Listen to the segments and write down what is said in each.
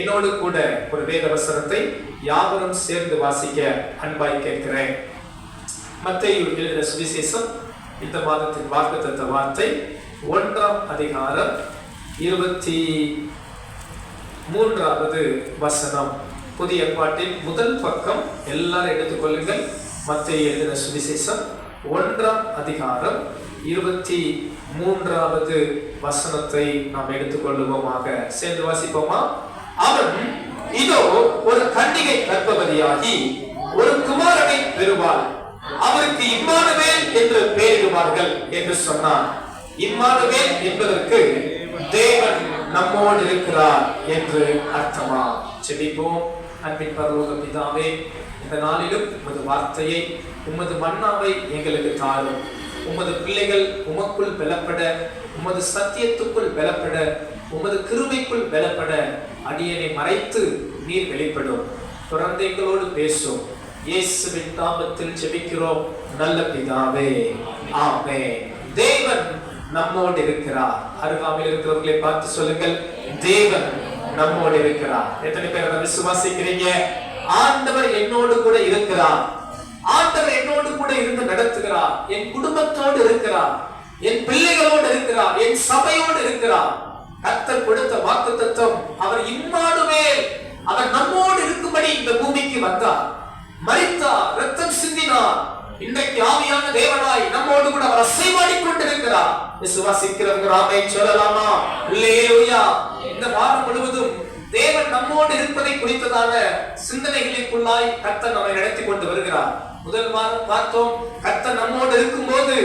என்னோடு கூட ஒரு வேத வசனத்தை யாவரும் சேர்ந்து வாசிக்க அன்பாய் கேட்கிறேன். மத்தேயு எழுதின சுவிசேஷம் இந்த மாதத்தின் வாக்குத்தத்த வார்த்தை 1ஆம் அதிகாரம் 23வது வசனம். புதிய ஏற்பாட்டின் முதல் பக்கம் எல்லாரும் எடுத்துக்கொள்ளுங்கள். மத்தேயு எழுதின சுவிசேஷம் 1ஆம் அதிகாரம் 23வது வசனத்தை நாம் எடுத்துக்கொள்ளுவோமாக. சேர்ந்து வாசிப்போமா? அவன் இதோ ஒரு கன்னிகை கர்ப்பவதியாகி ஒரு குமாரனை பெறுவாள், அவருக்கு இம்மானுவேல் என்று பெயரிடுவார்கள் என்று சொன்னான். இம்மானுவேல் என்பதற்கு தேவன் நம்மோடு இருக்கிறார் என்று அர்த்தமா? ஜெபிப்போம். அன்பின் பரலோக பிதாவே, இந்த நாளிலும் உமது வார்த்தையை, உமது மன்னாவை எங்களுக்கு தாரும். உமது பிள்ளைகள் உமக்குள் பலப்பட, உமது சத்தியத்துக்குள் பலப்பட, உமது கிருபைக்குள் பலப்பட அடியனை மறைத்து நீர் வெளிப்படும். தொடர்ந்து எங்களோடு பேசும். இயேசுவின் நாமத்தில் ஜெபிக்கிறோம் நல்ல பிதாவே, ஆமென். தேவன் நம்மோடு இருக்கிறார். அருகாமையில் இருக்கிறவர்களை பார்த்து சொல்லுங்கள், தேவன் நம்மோடு இருக்கிறார். எத்தனை பேர் அதை விசுவாசிக்கிறீங்க? ஆண்டவர் என்னோடு கூட இருக்கிறார். ஆண்டவர் என்னோடு கூட இருந்து நடத்துகிறார். என் குடும்பத்தோடு இருக்கிறார், என் பிள்ளைகளோடு இருக்கிறார், என் சபையோடு இருக்கிறார். கர்த்தர் கொடுத்த வாக்குத்தத்தம், அவர் இம்மானுவேல், அவர் நம்மோடு இருக்கும்படி இந்த பூமிக்கு வந்தார், மரித்தார், ரத்தம் சிந்தினார். இன்றைக்கு ஆவியான தேவனாய் நம்மோடு கூட அவர் அசைவாடிக் கொண்டிருக்கிறார். விசுவாசிக்கிறவங்க ஆமென் சொல்லலாமா? அல்லேலூயா. இந்த வாரம் முழுவதும் தேவன் நம்மோடு இருப்பதை குறித்ததான சிந்தனைகளுக்குள்ளாய் கர்த்தர் நம்மை நடத்தி கொண்டு வருகிறார். முதல் வாரம் பார்த்தோம், கர்த்தர் நம்மோடு இருக்கும்போது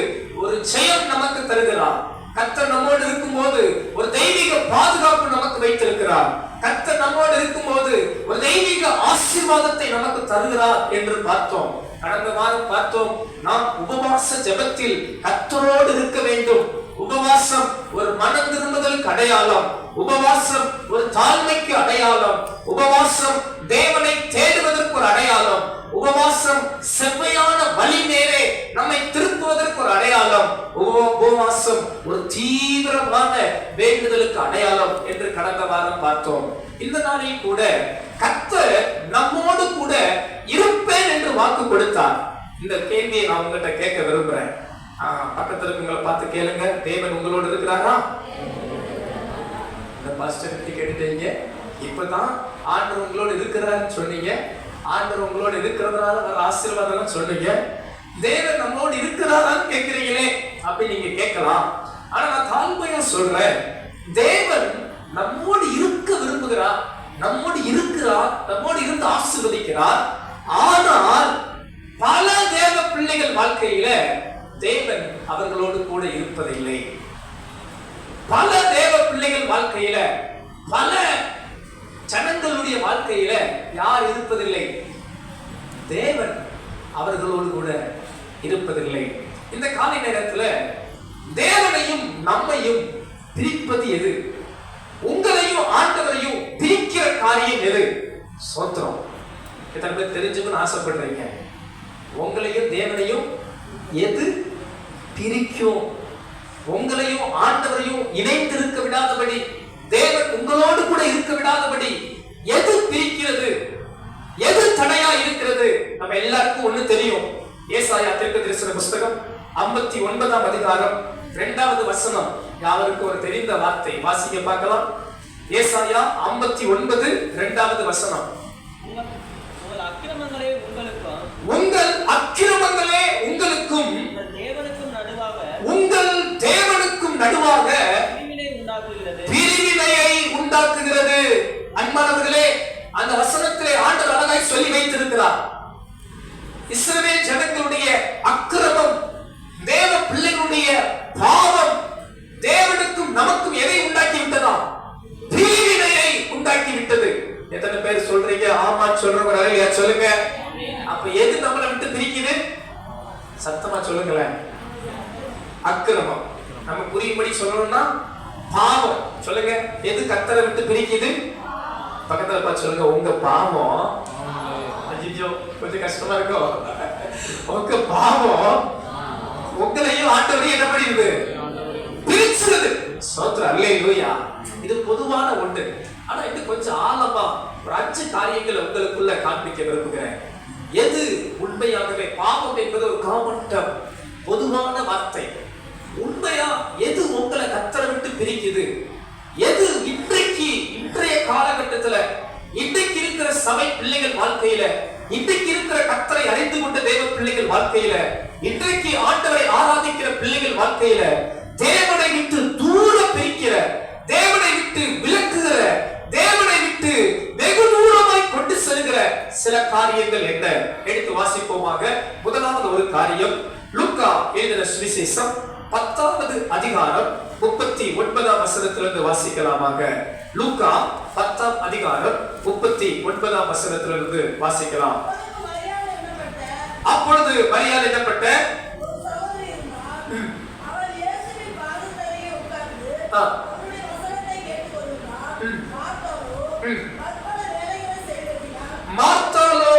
ஒரு ஜெயம் நமக்கு தருகிறார். கர்த்தர் நம்மோடு இருக்கும்போது ஒரு தெய்வீக பாதுகாப்பு நமக்கு வைத்திருக்கிறார். கர்த்தர் நம்மோடு இருக்கும்போது ஒரு தெய்வீக ஆசீர்வாதத்தை நமக்கு தருகிறார் என்று பார்த்தோம். கடந்த வாரம் பார்த்தோம், நாம் உபவாச ஜெபத்தில் கர்த்தரோடு இருக்க வேண்டும். உபவாசம் ஒரு மனம் திரும்புதலுக்கு அடையாளம். உபவாசம் ஒரு தாழ்மைக்கு அடையாளம். உபவாசம் தேவனை தேடுவதற்கு ஒரு அடையாளம். உபவாசம் செவ்வையான வழி நேரே நம்மை திருப்புவதற்கு ஒரு அடையாளம். உபவாசம் ஒரு தீவிரமான வேண்டுதலுக்கு அடையாளம் என்று கடந்த வாரம் பார்த்தோம். இந்த நாளில் கூட கர்த்தர் நம்மோடு கூட இருப்பேன் என்று வாக்கு கொடுத்தார். இந்த கேள்வியை நான் உங்ககிட்ட கேட்க விரும்புறேன். பக்கத்துல இருக்கவங்களை பார்த்து கேளுங்க, தேவன் உங்களோடு இருக்கிறாரா? இந்த பாஸ்டர் கேட்டுட்டீங்க. இப்பதான் ஆண்டவர் உங்களோடு இருக்கிறாருன்னு சொன்னீங்க. ஆண்டவர் உங்களோடு இருக்கிறதுனால வர ஆசீர்வாதம் சொன்னீங்க. தேவன் நம்மளோடு இருக்கிறாரான்னு கேட்கிறீங்களே அப்படி நீங்க கேட்கலாம். ஆனா நான் தாழ்மையா சொல்றேன், தேவன் நம்மோடு இருக்க விரும்புகிறார், நம்மோடு இருக்கிறார், நம்மோடு இருந்து ஆசீர்வதிக்கிறார். ஆனால் பல தேவ பிள்ளைகள் வாழ்க்கையில தேவன் அவர்களோடு கூட இருப்பதில்லை. பல தேவ பிள்ளைகள் வாழ்க்கையில, பல ஜனங்களுடைய வாழ்க்கையில யார் இருப்பதில்லை? தேவன் அவர்களோடு கூட இருப்பதில்லை. இந்த காலை நேரத்துல தேவனையும் நம்மையும் பிரிப்பது எது? உங்களையும் ஆண்டவரையும் பிரிக்கிற காரியம் எது? சோத்திரம். எத்தனை பேர் தெரிஞ்சுக்கணும்னு ஆசைப்படுறீங்க? உங்களையும் தேவனையும் எது பிரிக்கும்? உங்களையும் ஆண்டவரையும் இணைந்திருக்க விடாதபடி, தேவன் உங்களோடு கூட இருக்க விடாதபடி எது பிரிக்கிறது? எது தடையா இருக்கிறது? நம்ம எல்லாருக்கும் ஒண்ணு தெரியும். ஏசாயா தீர்க்கதரிசன புஸ்தகம் 59ஆம் அதிகாரம் 2வது வசனம். யாருக்கு ஒரு தெரிந்த வார்த்தை? வாசிக்க பார்க்கலாம். ஏசாயா 59 2வது வசனம். உங்கள் அக்கிரமங்களே உங்களுக்கும் உங்கள் தேவனுக்கும் நடுவாக பிரிவினையை உண்டாக்குகிறது. அன்பானவர்களே, அந்த வசனத்திலே ஆண்டவர் அழகாய் சொல்லி வைத்திருக்கிறார். இஸ்ரவேல் ஜனங்களுடைய அக்கிரமம், தேவ பிள்ளைகளுடைய பாவம் தேவனுக்கும் நமக்கும் எதை உண்டாக்கி விட்டதா? பிரிவினையை உண்டாக்கி விட்டது. எத்தனை பேர் சொல்றீங்க? ஆமா சொல்றவங்க சொல்லுங்க. அப்ப எது நம்மளை விட்டு பிரிக்குது? சத்தமா சொல்லுங்களேன். அக்கிரமம். நம்ம புரியும்படி சொல்லணும்னா பாவம். சொல்லுங்க, எது கர்த்தரை விட்டு பிரிக்குது? பக்கத்துல பார்த்து சொல்லுங்க, உங்க பாவம். ஐயோ, கொஞ்சம் கஷ்டமா இருக்கும். உங்க பாவம் உங்களையும் ஆண்டவரையும் என்ன பண்ணிடுது? பிரிச்சுது. சோத்ரா, அல்லேலூயா. இது பொதுவான ஒன்று. ஆனா இன்னும் கொஞ்சம் ஆழமா ஒரு 5 காரியங்களை உங்களுக்குள்ள காண்பிக்க விரும்புகிறேன். எது உண்மையாகவே பாவம் என்பது ஒரு காமன் டேர்ம், பொதுவான வார்த்தை. உண்மையா எது உங்களை கர்த்தரை விட்டு பிரிக்குது, எது இன்றைய காலகட்டத்துல இன்றைக்கு இருக்கிற சபை பிள்ளைகள் வாழ்க்கையில, இன்றைக்கு இருக்கிற கர்த்தரை அறிந்து கொண்ட தேவ பிள்ளைகள் வாழ்க்கையில, இன்றைக்கு ஆண்டவரை ஆராதிக்கிற பிள்ளைகள் வாழ்க்கையில தேவனை விட்டு தூர பிரிக்கிற, தேவனை விட்டு விலக்குகிற, தேவனை விட்டு வெகு தூரமாய் கொண்டு செல்கிற சில காரியங்கள் என்ன? எடுத்து வாசிப்போமாக. முதலாவது ஒரு காரியம், லூக்கா எழுதின சுவிசேஷம் 10வது அதிகாரம் 39ஆம் வசனத்திலிருந்து வாசிக்கலாமாக. லூக்கா 10ஆம் அதிகாரம் 39ஆம் வசனத்திலிருந்து வாசிக்கலாம். அப்பொழுது மரியாள் என்னப்பட்ட மார்த்தாளோ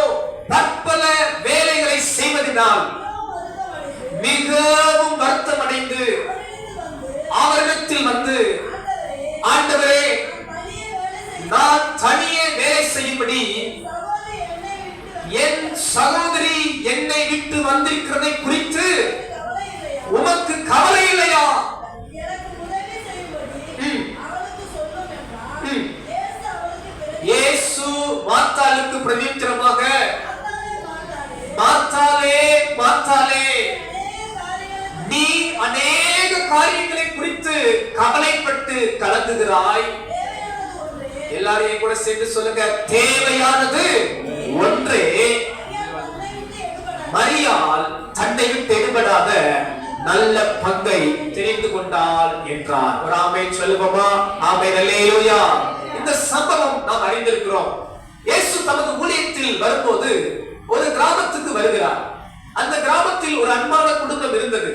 பற்பல வேலைகளை செய்வதினால் மிகவும் வருத்தமடைந்து அவரிடத்தில் வந்து, ஆண்டவரே, நான் தனியே வேலை செய்யும்படி என் சகோதரி என்னை விட்டு வந்திருக்கிறதை குறித்து உமக்கு கவலை இல்லையா? இயேசு மார்த்தாளுக்கு பிரதியுத்தரமாக, மார்த்தாளே, மார்த்தாளே, நீ அநேக காரியங்களை குறித்து கவலைப்பட்டு கலங்குகிறாய். எல்லாரையும் கூட சேர்ந்து சொல்லுங்க, தேவையானது ஒன்றே. மரியாள் தன்னை விட்டு எடுபடாத நல்ல பங்கை தெரிந்து கொண்டாள் என்றார். ஒரு ஆமென் சொல்லுவோமா? ஆமென், அல்லேலூயா. இந்த சம்பவம் நாம் அறிந்திருக்கிறோம். இயேசு தமது ஊழியத்தில் வரும்போது ஒரு கிராமத்துக்கு வருகிறார். அந்த கிராமத்தில் ஒரு அன்பான குடும்பம் இருந்தது.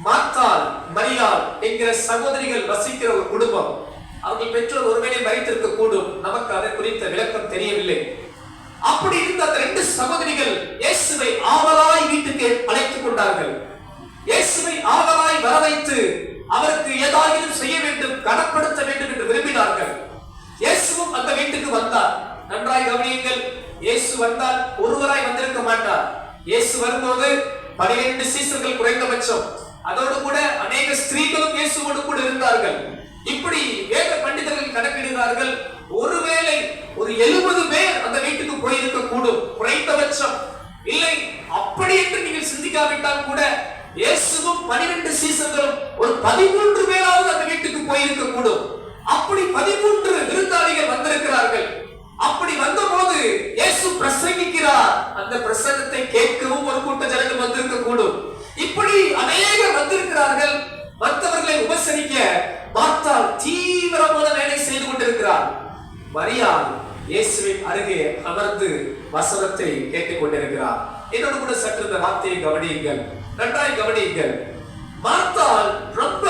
மார்த்தாள், மரியாள் என்கிற சகோதரிகள் வசிக்கிற ஒரு குடும்பம். அவர்கள் பெற்றோர் ஒருவேளை மரித்திருக்க கூடும், நமக்கு அதை குறித்த விளக்கம் தெரியவில்லை. அப்படி இருந்த அந்த 2 சகோதரிகள் இயேசுவை ஆவலாய் வீட்டுக்கு அழைத்துக் கொண்டார்கள். இயேசுவை ஆவலாய் வரவைத்து அவருக்கு ஏதாவது செய்ய வேண்டும், கனப்படுத்த வேண்டும் என்று விரும்பினார்கள். இயேசுவும் அந்த வீட்டுக்கு வந்தார். நன்றாய் கவனியுங்கள், இயேசு வந்தால் ஒருவராய் வந்திருக்க மாட்டார். இயேசு வரும்போது 12 சீசர்கள் குறைந்தபட்சம், அதோடு கூட அநேக ஸ்திரீகளும் இயேசுவோடு கூட இருந்தார்கள். இப்படி வேத பண்டிதர்கள் கணக்கிடுகிறார்கள், ஒருவேளை ஒரு 70 பேர் அந்த வீட்டுக்கு போயிருக்க கூடும் குறைந்தபட்சம். இல்லை, அப்படி என்று நீங்கள் சிந்திக்காவிட்டால் கூட இயேசுவும் 12 சீசர்களும் ஒரு 13 பேராவது அந்த வீட்டுக்கு போயிருக்க கூடும். அப்படி 13 விருந்தாளிகள் வந்திருக்கிறார்கள். அப்படி வந்தபோது இயேசு பிரசங்கிக்கிறார். அந்த பிரசங்கத்தை கேட்கவும் ஒரு கூட்ட ஜனங்கள் வந்திருக்க கூடும். இப்படி அநேகர் வந்திருக்கிறார்கள். மற்றவர்களை உபசரிக்க மார்த்தாள் தீவிரமான வேலை செய்து கொண்டிருக்கிறார். மரியாள் இயேசுவின் அருகே அமர்ந்து வசனத்தை கேட்டுக் கொண்டிருக்கிறார். என்னோடு கூட சற்று இந்த வார்த்தையை கவனியுங்கள், நன்றாய் கவனியுங்கள். மார்த்தாள் ரொம்ப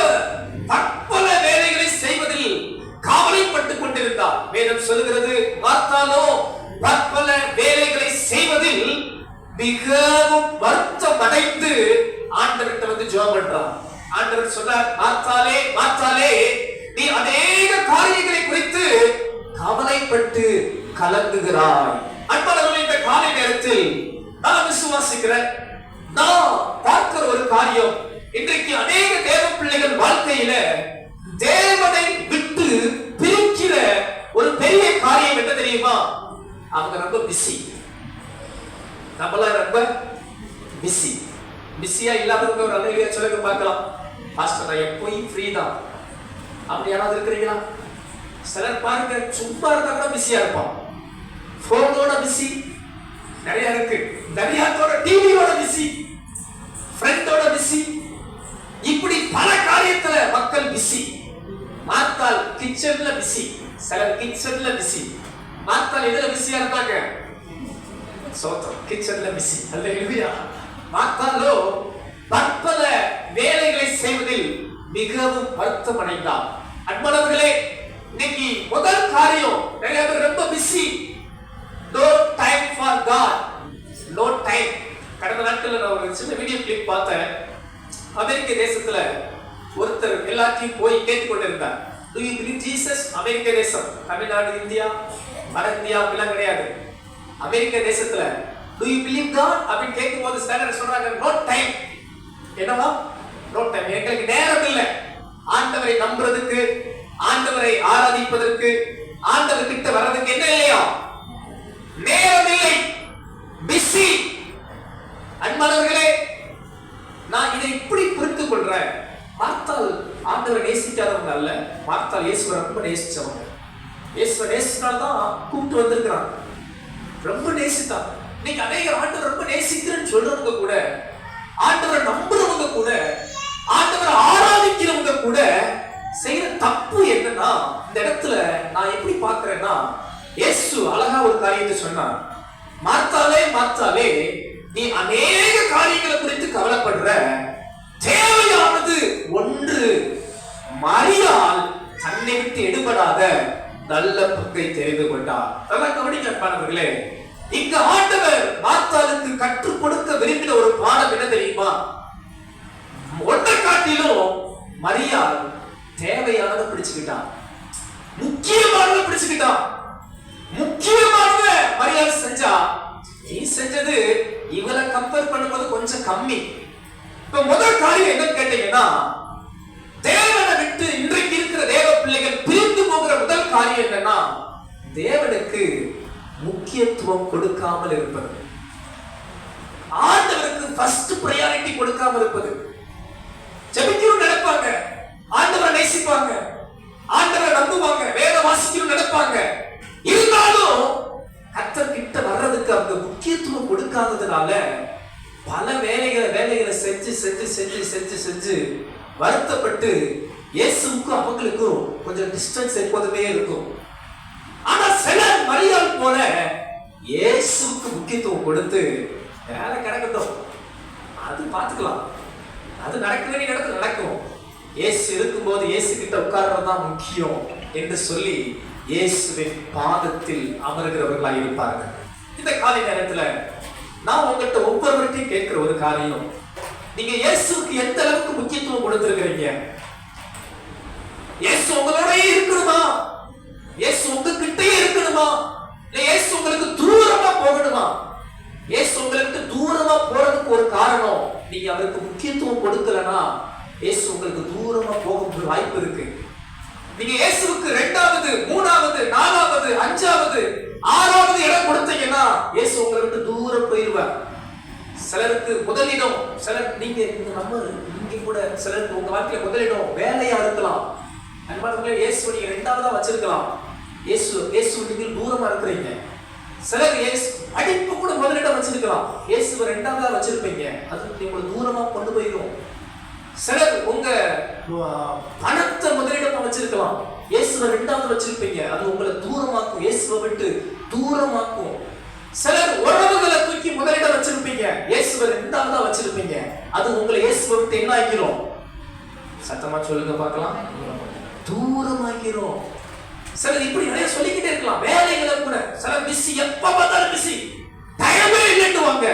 பற்பல வேலைகளை செய்வதில் கவலைப்பட்டுக் கொண்டிருந்தார். வேதம் சொல்கிறது, மார்த்தாளோ பற்பல வேலைகளை செய்வதில் மிகவும் வருத்தம் அடைந்து ஆண்டவர்கிட்ட வந்து ஜெபம் பண்றார். ஆண்டவர் சொன்னார், மார்த்தாளே, மார்த்தாளே, நீ அநேக காரியங்களை குறித்து கவலைப்பட்டு கலங்குகிறாய். அன்பானவர்களே, இந்த காலை நேரத்தில் நான் விசுவாசிக்கிறேன், நான் பார்க்கிற ஒரு காரியம், இன்றைக்கு அநேக தேவ பிள்ளைகள் வாழ்க்கையில தேவனை விட்டு பிரிக்கிற ஒரு பெரிய காரியம் என்ன தெரியுமா? அவங்க ரொம்ப பிஸி. நம்மளாம் ரொம்ப பிஸி. பிஸியா இல்லாதவங்க ஒரு அல்லேலூயா சொல்லுங்க பார்க்கலாம். பாஸ்டர், நான் எப்பவும் ஃப்ரீ தான். அப்படி யாராவது இருக்கிறீங்களா? சிலர் பாருங்க, சும்மா இருந்தா கூட பிஸியா இருப்பான். போனோட பிஸி நிறைய இருக்கு, தனியாத்தோட டிவியோட பிஸி, ஃப்ரெண்டோட பிஸி, இப்படி பல காரியத்துல மக்கள் பிஸி. மார்த்தாள் கிச்சன்ல பிஸி, சிலர் கிச்சன்ல பிஸி. மார்த்தாள் எதுல பிஸியா இருந்தாங்க? சோத்திரம், கிச்சன்ல பிஸி. அல்லேலூயா. மார்த்தாளோ பற்பல வேலைகளை செய்வதில் மிகவும் வருத்தம் அடைந்தார். அன்பானவர்களே, இன்னைக்கு முதல் காரியம், நிறைய பேர் ரொம்ப busy. No time for God, no time. கடந்த நாட்கள்ல நான் ஒரு சின்ன வீடியோ கிளிப் பார்த்தேன். அமெரிக்க தேசத்துல ஒருத்தர் எல்லாத்தையும் போய் கேட்டுக்கொண்டிருந்தார். Do you believe Jesus? அமெரிக்க தேசம், தமிழ்நாடு, இந்தியா, வட இந்தியா எல்லாம் கிடையாது. அமெரிக்க தேசத்துல Do you believe God அப்படி கேட்கும்போது ஸ்டாண்டர்ட் சொல்றாங்க no time. என்னவா? No time. எங்களுக்கு நேரம் இல்லை ஆண்டவரை நம்புறதுக்கு, ஆண்டவரை ஆராதிப்பதற்கு, ஆண்டவர் கிட்ட வர்றதுக்கு என்ன இல்லையா? நேரம் இல்லை. பிஸி. அன்பானவர்களே, நான் இதை இப்படி புரிந்து கொள்றேன். மார்த்தாள் ஆண்டவரை நேசிக்காதவங்க அல்ல, மார்த்தாள் இயேசுவை ரொம்ப நேசிச்சவங்க. இயேசுவை நேசினால்தான் கூப்பிட்டு வந்திருக்கிறாங்க, ரொம்ப நேசித்தான். இன்னைக்கு அநேக ஆண்டவர் ரொம்ப நேசிக்கிறேன்னு சொல்றவங்க கூட, ஆண்டவரை நம்புறவங்க கூட, ஆண்டவரை ஆராதிக்கிறவங்க கூட செய்யற தப்பு என்னன்னா, இந்த இடத்துல நான் எப்படி பார்க்கிறேன்னா, இயேசு அழகா ஒரு காரியத்தை சொன்னார். மார்த்தாளே மார்த்தாளே, நீ அநேக காரியங்களை குறித்து கவலைப்படுற, தேவையானது ஒன்று. மரியாள் தன்னை விட்டு எடுபடாத நல்ல பங்கை தெரிந்து கொண்டார். அதெல்லாம் கவனிக்கப்பானவர்களே, இங்க ஆண்டவர் மார்த்தாளுக்கு கற்றுக் கொடுக்க விரும்பின ஒரு பாடம் என்ன தெரியுமா? ஒன்றை காட்டிலும் மரியாள் தேவையானதை பிடிச்சுக்கிட்டான், முக்கியமானதை பிடிச்சுக்கிட்டான். முக்கியமானத மரியாதை செஞ்சா, நீ செஞ்சது இவரை கம்பேர் பண்ணும்போது கொஞ்சம் கம்மி. இப்ப முதல் காரியம் என்ன கேட்டீங்கன்னா, தேவனை விட்டு இன்றைக்கு இருக்கிற தேவ பிள்ளைகள் பிரிந்து போகிற முதல் காரியம் என்னன்னா, தேவனுக்கு முக்கியத்துவம் கொடுக்காமல் இருப்பது, ஆண்டவருக்கு ஃபர்ஸ்ட் பிரையாரிட்டி கொடுக்காம இருப்பது. ஜெபிக்கணும் நடப்பாங்க, ஆண்டவரை நேசிப்பாங்க, ஆண்டவரை நம்புவாங்க, வேத வாசிக்கணும் நடப்பாங்க. இருந்தாலும் கர்த்தர் கிட்ட வர்றதுக்கு அவங்க முக்கியத்துவம் கொடுக்காததுனால பல வேலைகளை செஞ்சு செஞ்சு செஞ்சு செஞ்சு செஞ்சு வருத்தப்பட்டு இயேசுவுக்கும் அவங்களுக்கும் கொஞ்சம் டிஸ்டன்ஸ் எப்போதுமே இருக்கும். ஆனா சிலர் மரியாள் போல இயேசுவுக்கு முக்கியத்துவம் கொடுத்து வேலை கிடக்கட்டும், அது பார்த்துக்கலாம், அது நடக்க வேண்டிய இடத்துல நடக்கும், இயேசு இருக்கும்போது இயேசு கிட்ட உட்கார்றதுதான் முக்கியம் என்று சொல்லி இயேசுவின் பாதத்தில் அமர்கிறவர்களாக இருப்பார்கள். இந்த காலை நேரத்துல நான் உங்கள்கிட்ட ஒவ்வொருவருக்கும் கேட்கிற ஒரு காரியம், நீங்க இயேசுக்கு எந்த அளவுக்கு முக்கியத்துவம் கொடுத்திருக்கிறீங்க? இயேசு உங்களோடயே இருக்கணுமா? இயேசு உங்ககிட்டயே இருக்கணுமா? இல்ல இயேசு உங்களுக்கு தூரமா போகணுமா? இயேசு உங்களுக்கு தூரமா போறதுக்கு ஒரு காரணம், நீங்க அவருக்கு முக்கியத்துவம் கொடுக்கலனா இயேசு உங்களுக்கு தூரமா போக வாய்ப்பு இருக்கு. நீங்க இயேசுவுக்கு 2வது, 3வது, 4வது, 5வது, 6வது இடம் கொடுத்தீங்கன்னா இயேசு உங்களை விட்டு தூரம் போயிடுவார். சிலருக்கு முதலிடம், சிலர் நீங்க கூட சிலருக்கு உங்க வாழ்க்கையில முதலிடம் வேலையா இருக்கலாம். அன்பானவர்களே, இயேசு நீங்க 2வதா வச்சிருக்கலாம், இயேசு நீங்க தூரமா இருக்கிறீங்க. சிலர் இயேசு படிப்பு கூட முதலிடம் வச்சிருக்கலாம், இயேசுவை 2வதா வச்சிருப்பீங்க, அது உங்களை தூரமா கொண்டு போயிடும். சிலர் உங்க பணத்தை முதலிடமா வச்சிருக்கலாம், இயேசுவை 2வது வச்சிருப்பீங்க, அது உங்களை தூரமாக்கும், இயேசுவை விட்டு தூரமாக்கும். சிலர் உறவுகளை தூக்கி முதலிடம் வச்சிருப்பீங்க, இயேசுவை 2வதா வச்சிருப்பீங்க, அது உங்களை இயேசுவை விட்டு என்ன ஆக்கிறோம்? சத்தமா சொல்லுங்க பார்க்கலாம், தூரமாக்கிறோம். சிலர் இப்படி நிறைய சொல்லிக்கிட்டே இருக்கலாம். வேலைகளை கூட சிலர் பிஸி, எப்ப பார்த்தாலும் பிஸி, டைமே இல்லைன்னுவாங்க.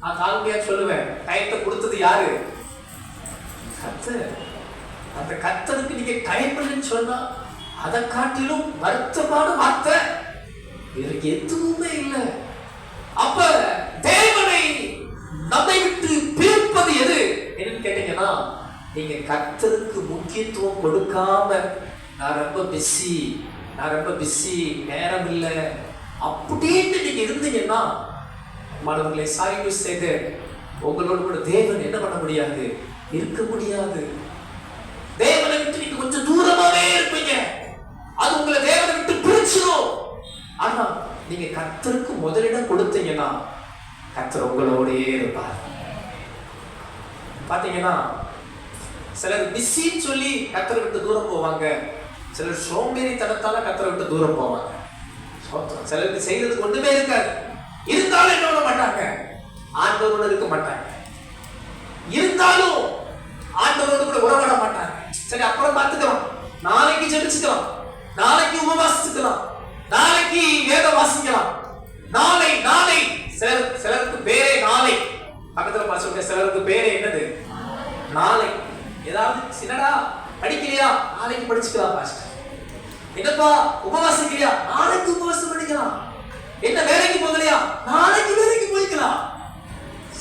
நான் தாழ்மையா சொல்லுவேன், டைத்தை கொடுத்தது யாரு? கர்த்தர். அந்த கர்த்தருக்கு நீங்க டைம் இல்லைன்னு சொன்னா அதை காட்டிலும் வருத்தமான வார்த்தை வேற எதுவுமே இல்லை. அப்ப தேவனை நம்மை விட்டு பிரிப்பது எது என்னன்னு கேட்டீங்கன்னா, நீங்க கர்த்தருக்கு முக்கியத்துவம் கொடுக்காம நான் ரொம்ப பிஸி, நேரம் இல்லை அப்படின்னு நீங்க இருந்தீங்கன்னா, மாணவர்களை சாரி டு சே தட் உங்களோட கூட தேவன் என்ன பண்ண முடியாது, இருக்க முடியாது. தேவனை விட்டு நீங்க கொஞ்சம் தூரமாவே இருப்பீங்க, அது உங்களை தேவனை விட்டு பிரிச்சிடும். ஆனா நீங்க கர்த்தருக்கு முதலிடம் கொடுத்தீங்கன்னா கர்த்தர் உங்களோடயே இருப்பார். பாத்தீங்கன்னா சிலர் பிஸின்னு சொல்லி கர்த்தரை விட்டு தூரம் போவாங்க, சிலர் சோம்பேறித்தனத்தால கர்த்தரை விட்டு தூரம் போவாங்க. சிலருக்கு செய்யறதுக்கு ஒண்ணுமே இருக்காது, இருந்தாலும் என்ன பண்ண மாட்டாங்க, ஆண்டவரோட இருக்க மாட்டாங்க, இருந்தாலும் ஆண்டவரோடு கூட உறவாட மாட்டாங்க. சரி அப்புறம் பார்த்துக்கலாம், நாளைக்கு ஜெபிச்சுக்கலாம், நாளைக்கு உபவாசிச்சுக்கலாம், நாளைக்கு வேத வாசிக்கலாம், நாளை சிலருக்கு பேரே நாளை. பக்கத்துல பாசுங்க, சிலருக்கு பேரே என்னது? நாளை. ஏதாவது சின்னடா படிக்கலையா, நாளைக்கு படிச்சுக்கலாம் பாஸ்டர். என்னப்பா உபவாசிக்கலையா? நாளைக்கு உபவாசம் பண்ணிக்கலாம். என்ன வேலைக்கு போகலையா? நாளைக்கு வேலைக்கு போய்க்கலாம்.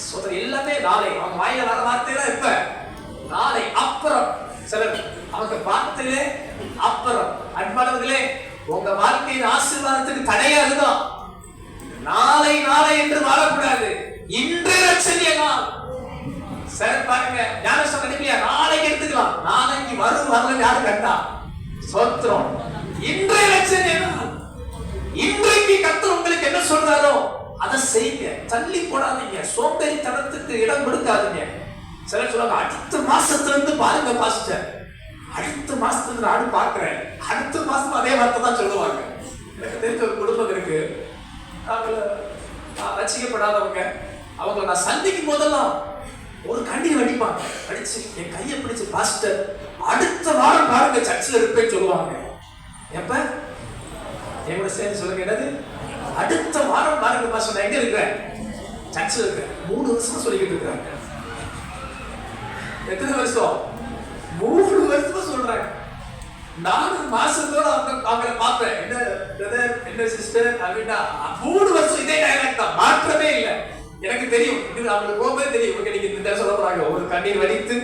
சோதனை எல்லாமே நாளை. அவங்க வாயில வர வார்த்தையில இப்ப நாளை அப்புறம். சிலர் அவங்க வார்த்தையிலே அப்புறம். அன்பானவர்களே, உங்க வாழ்க்கையின் ஆசீர்வாதத்துக்கு தடையா அதுதான். நாளை நாளை என்று வாழக்கூடாது. இன்று ரட்சணிய நாள். சிலர் பாருங்க, ஞானஸ்நானம் கிடைக்கலையா? நாளைக்கு எடுத்துக்கலாம். நாளைக்கு வரும் வரல யாரு கண்டா? சோத்திரம். இன்றைய ரட்சணிய நாள். இன்றைக்கு கர்த்தர் உங்களுக்கு என்ன சொல்றாரோ அதை செய்யுங்க. தள்ளி போடாதீங்க. சோம்பேறித்தனத்துக்கு இடம் கொடுக்காதீங்க. சிலர் சொல்லுவாங்க, அடுத்த மாசத்துல இருந்து பாருங்க பாஸ்டர், அடுத்த மாசத்துல நானும் பாக்குறேன். அடுத்த மாசம் அதே வார்த்தை தான் சொல்லுவாங்க. எனக்கு தெரிஞ்ச ஒரு குடும்பம் இருக்கு. ரசிக்கப்படாதவங்க. அவங்க நான் சந்திக்கும் போதெல்லாம் ஒரு கண்ணீர் வடிப்பாங்க. அடிச்சு என் கையை பிடிச்சு, பாஸ்டர் அடுத்த வாரம் பாருங்க சர்ச்சில் இருப்பேன்னு சொல்லுவாங்க. எப்ப என்னோட சேர்ந்து சொல்லுங்க, என்னது அடுத்த வாரம் பாருங்க பாஸ்டர், நான் எங்க இருக்கிறேன்? சர்ச்சில் இருக்கிறேன். 3 வருஷமா சொல்லிக்கிட்டு இருக்கிறாங்க. எத்தனை வருஷம்? 3 வருஷமா சொல்றாங்க. நானும் மாசத்தோட அவங்களை பார்ப்பேன். என்ன பிரதர், என்ன சிஸ்டர் அப்படின்னா 3 வருஷம் இதே டைலாக் தான், மாற்றமே இல்லை. எனக்கு தெரியும், இது அவங்களுக்கு போகும்போது தெரியும், இவங்க நீங்க இந்த சொல்ல போறாங்க. ஒரு கண்ணீர் வடித்து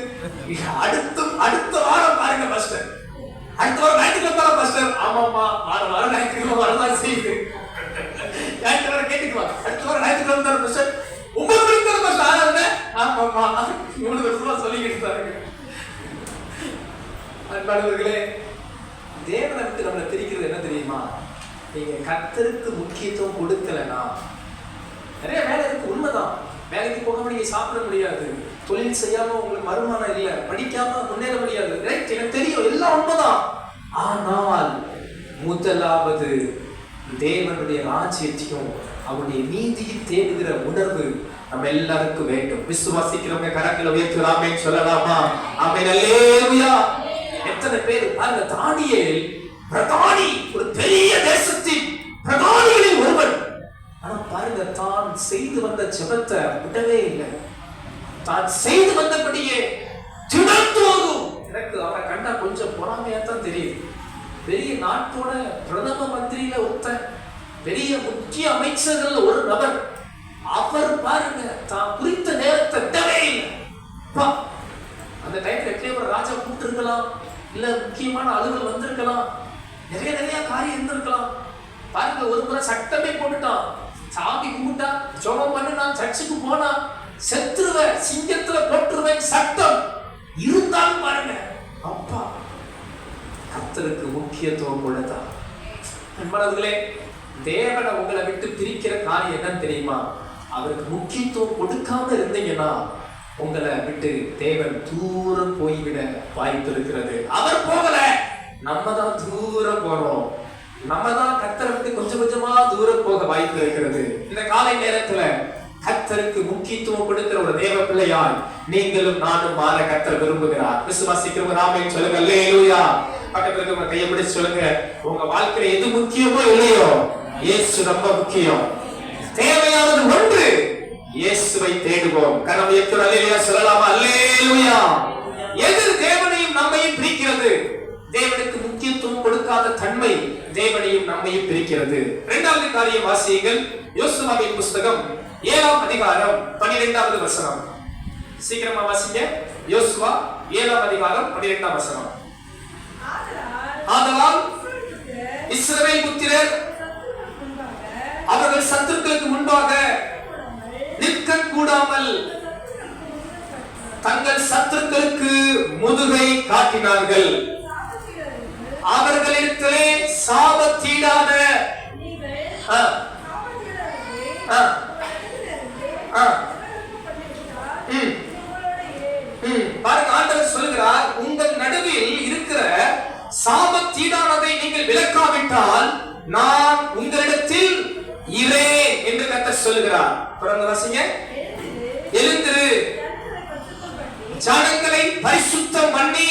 அடுத்த வாரம் பாருங்க பாஸ்டர், அடுத்த வாரம் ஞாயிற்றுக்கிழமை பாஸ்டர். ஆமாமா, வாரம் ஞாயிற்றுக்கிழமை வரதான் செய்யுது. ஞாயிற்றுக்கிழமை கேட்டுக்குவாங்க, அடுத்த வாரம் ஞாயிற்றுக்கிழமை தான் பாஸ்டர். 9 மணிக்கு தான் பாஸ்டர் ஆராதனை. ஆமாமா, 3 வருஷமா சொல்லிக்கிட்டு தாங்க. அன்பானவர்களே, தேவனை விட்டு நம்மளை பிரிக்கிறது என்ன தெரியுமா? நீங்க கர்த்தருக்கு முக்கியத்துவம் கொடுக்கலன்னா, நிறைய வேலை இருக்கு, உண்மைதான். வேலைக்கு போகாம நீங்க சாப்பிட முடியாது, தொழில் செய்யாம உங்களுக்கு வருமானம் இல்லை, படிக்காம முன்னேற முடியாது. ரைட், எனக்கு தெரியும், எல்லாம் உண்மைதான். ஆனால் முதலாவது தேவனுடைய ராஜ்யத்தையும் அவருடைய நீதியை தேடுகிற உணர்வு நம்ம எல்லாருக்கும் வேண்டும். விசுவாசிக்கிறவங்க கரங்களை உயர்த்தலாமே சொல்லலாமா? ஆமென், அல்லேலூயா. எத்தனை பேர் பாருங்க, தானியேல் பிரதானி, ஒரு பெரிய தேசத்தின் பிரதானிகளில் ஒருவன். ஆனா பாருங்க, தான் செய்து வந்த ஜெபத்தை விடவே இல்லை. தான் செய்து வந்தபடியே தினந்தோறும், எனக்கு அவரை கண்டா கொஞ்சம் பொறாமையா தான் தெரியுது. பெரிய நாட்டோட பிரதம மந்திரியில ஒருத்தன், பெரிய முக்கிய அமைச்சர்கள் ஒரு நபர். அவர் பாருங்க, தான் குறித்த நேரத்தை விடவே இல்லை. அந்த டைம்ல எப்படியே ஒரு ராஜா கூப்பிட்டு இருக்கலாம், இல்ல முக்கியமான அலுவல் வந்திருக்கலாம், நிறைய காரியம் இருந்திருக்கலாம். பாருங்க, ஒரு முறை சட்டமே போட்டுட்டான். சாமி கும்பிட்டா, ஜெபம் பண்ணுனா, சர்ச்சுக்கு போனா செத்துருவ, சிங்கத்துல போட்டுருவேன் சட்டம் இருந்தாலும் பாருங்க, அப்பா கர்த்தருக்கு முக்கியத்துவம் கொடுத்தா. அன்பானவர்களே, தேவனை உங்களை விட்டு பிரிக்கிற காரியம் என்னன்னு தெரியுமா? அவருக்கு முக்கியத்துவம் கொடுக்காம இருந்தீங்கன்னா உங்களை விட்டு தேவன் தூரம் போய்விட வாய்ப்பு இருக்கிறது. அவர் போகல, நம்ம தான் தூரம் போறோம். நம்ம தான் கர்த்தரை விட்டு கொஞ்சம் கொஞ்சமா தூரம் போக வாய்ப்பு இருக்கிறது. இந்த காலை நேரத்துல கர்த்தருக்கு முக்கியத்துவம் கொடுக்கிற ஒரு தேவ பிள்ளையாய் நீங்களும் நானும் மாற கர்த்தர் விரும்புகிறார். விசுவாசிக்கிறவங்க ஆமென் சொல்லுங்க, அல்லேலூயா. பக்கத்துல இருக்கவங்க கையை பிடிச்சு சொல்லுங்க, உங்க வாழ்க்கையில எது முக்கியமோ இல்லையோ, இயேசு ரொம்ப முக்கியம். தேவையானது ஒன்று, இயேசுவை தேடுவோம். கரம் உயர்த்தி அல்லேலூயா சொல்லலாமா? அல்லேலூயா. எது தேவனையும் நம்மையும் பிரிக்கிறது? தேவனுக்கு முக்கியத்துவம் கொடுக்காத தன்மை தேவனையும் நம்மையும் பிரிக்கிறது. 2வது காரியம் வாசியுங்கள். யோசுவாவின் புஸ்தகம் 7ஆம் அதிகாரம் 12வது வசனம். சீக்கிரமா வாசிங்க. யோசுவா 7ஆம் அதிகாரம் 12ஆம் வசனம். ஆதலால் இஸ்ரவேல் புத்திரர் அவர்கள் சத்துருக்களுக்கு முன்பாக நிற்க கூடாமல் தங்கள் சத்துருக்களுக்கு முதுகை காட்டினார்கள். அவர்களிடத்திலே சாபத்தீடான பாருங்க, ஆண்டவர் சொல்லுகிறார், உங்கள் நடுவில் இருக்கிற சாபத்தீடானதை நீங்கள் விலக்காவிட்டால் நான் உங்களிடத்தில் இரேன் என்று கர்த்தர் சொல்லுகிறார். தொடர்ந்து வாசிங்க. எழுந்திரு, ஜனங்களை பரிசுத்தம் பண்ணி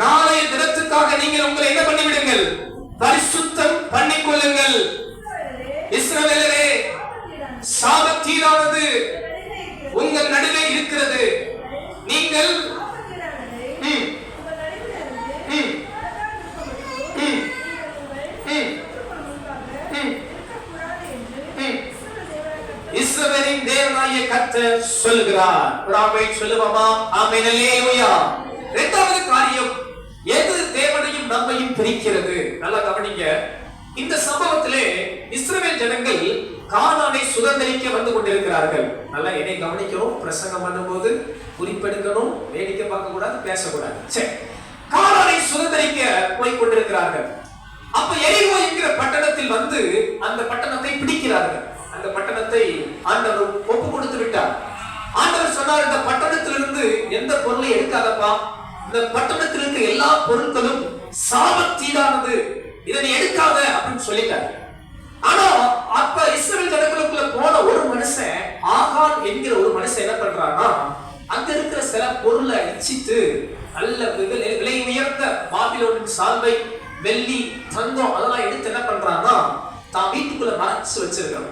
நாளைய தினத்துக்காக நீங்கள் உங்களை என்ன பண்ணிவிடுங்கள்? பரிசுத்தம் பண்ணிக் கொள்ளுங்கள். இஸ்ரவேலரே, சாபத்தீடானது உங்கள் நடுவே இருக்கிறது. நீங்கள் நீங்கள் இஸ்ரவேலின் தேவனாகிய கர்த்தர் சொல்லுகிறார். ஒரு ஆமென் சொல்லுவோமா? ஆமென் அல்லேலூயா. இரண்டாவது காரியம், எது தேவனையும் நம்மையும் பிரிக்கிறது? நல்லா கவனிங்க. இந்த சம்பவத்திலே இஸ்ரவேல் ஜனங்கள் கானானை சுதந்தரிக்க வந்து கொண்டிருக்கிறார்கள். நல்லா என்னை கவனிக்கணும், பிரசங்கம் பண்ணும்போது குறிப்பெடுக்கணும், வேடிக்கை பார்க்க கூடாது, பேசக்கூடாது. சரி, கானானை சுதந்தரிக்க போய் கொண்டிருக்கிறார்கள். அப்ப எரிகோ என்கிற பட்டணத்தில் வந்து அந்த பட்டணத்தை பிடிக்கிறார்கள். அந்த பட்டணத்தை ஆண்டவர் ஒப்பு கொடுத்து விட்டார். ஆண்டவர் சொன்னார், இந்த பட்டணத்திலிருந்து எந்த பொருளை எடுக்காதப்பா, இந்த பட்டணத்தில் இருக்க எல்லா பொருட்களும் சாபத்தீடானது, இதை எடுக்காத அப்படின்னு சொல்லிட்டார். ஆனா அப்ப இஸ்ரவேல் ஜனங்களுக்குள்ள போன ஒரு மனுஷன், ஆகான் என்கிற ஒரு மனுஷன் என்ன பண்றான்னா, அங்க இருக்கிற சில பொருளை இச்சித்து நல்ல விலை உயர்ந்த பாபிலோனின் சால்வை, வெள்ளி, தங்கம் அதெல்லாம் எடுத்து என்ன பண்றான்னா தான் வீட்டுக்குள்ள மறைச்சு வச்சிருக்கான்.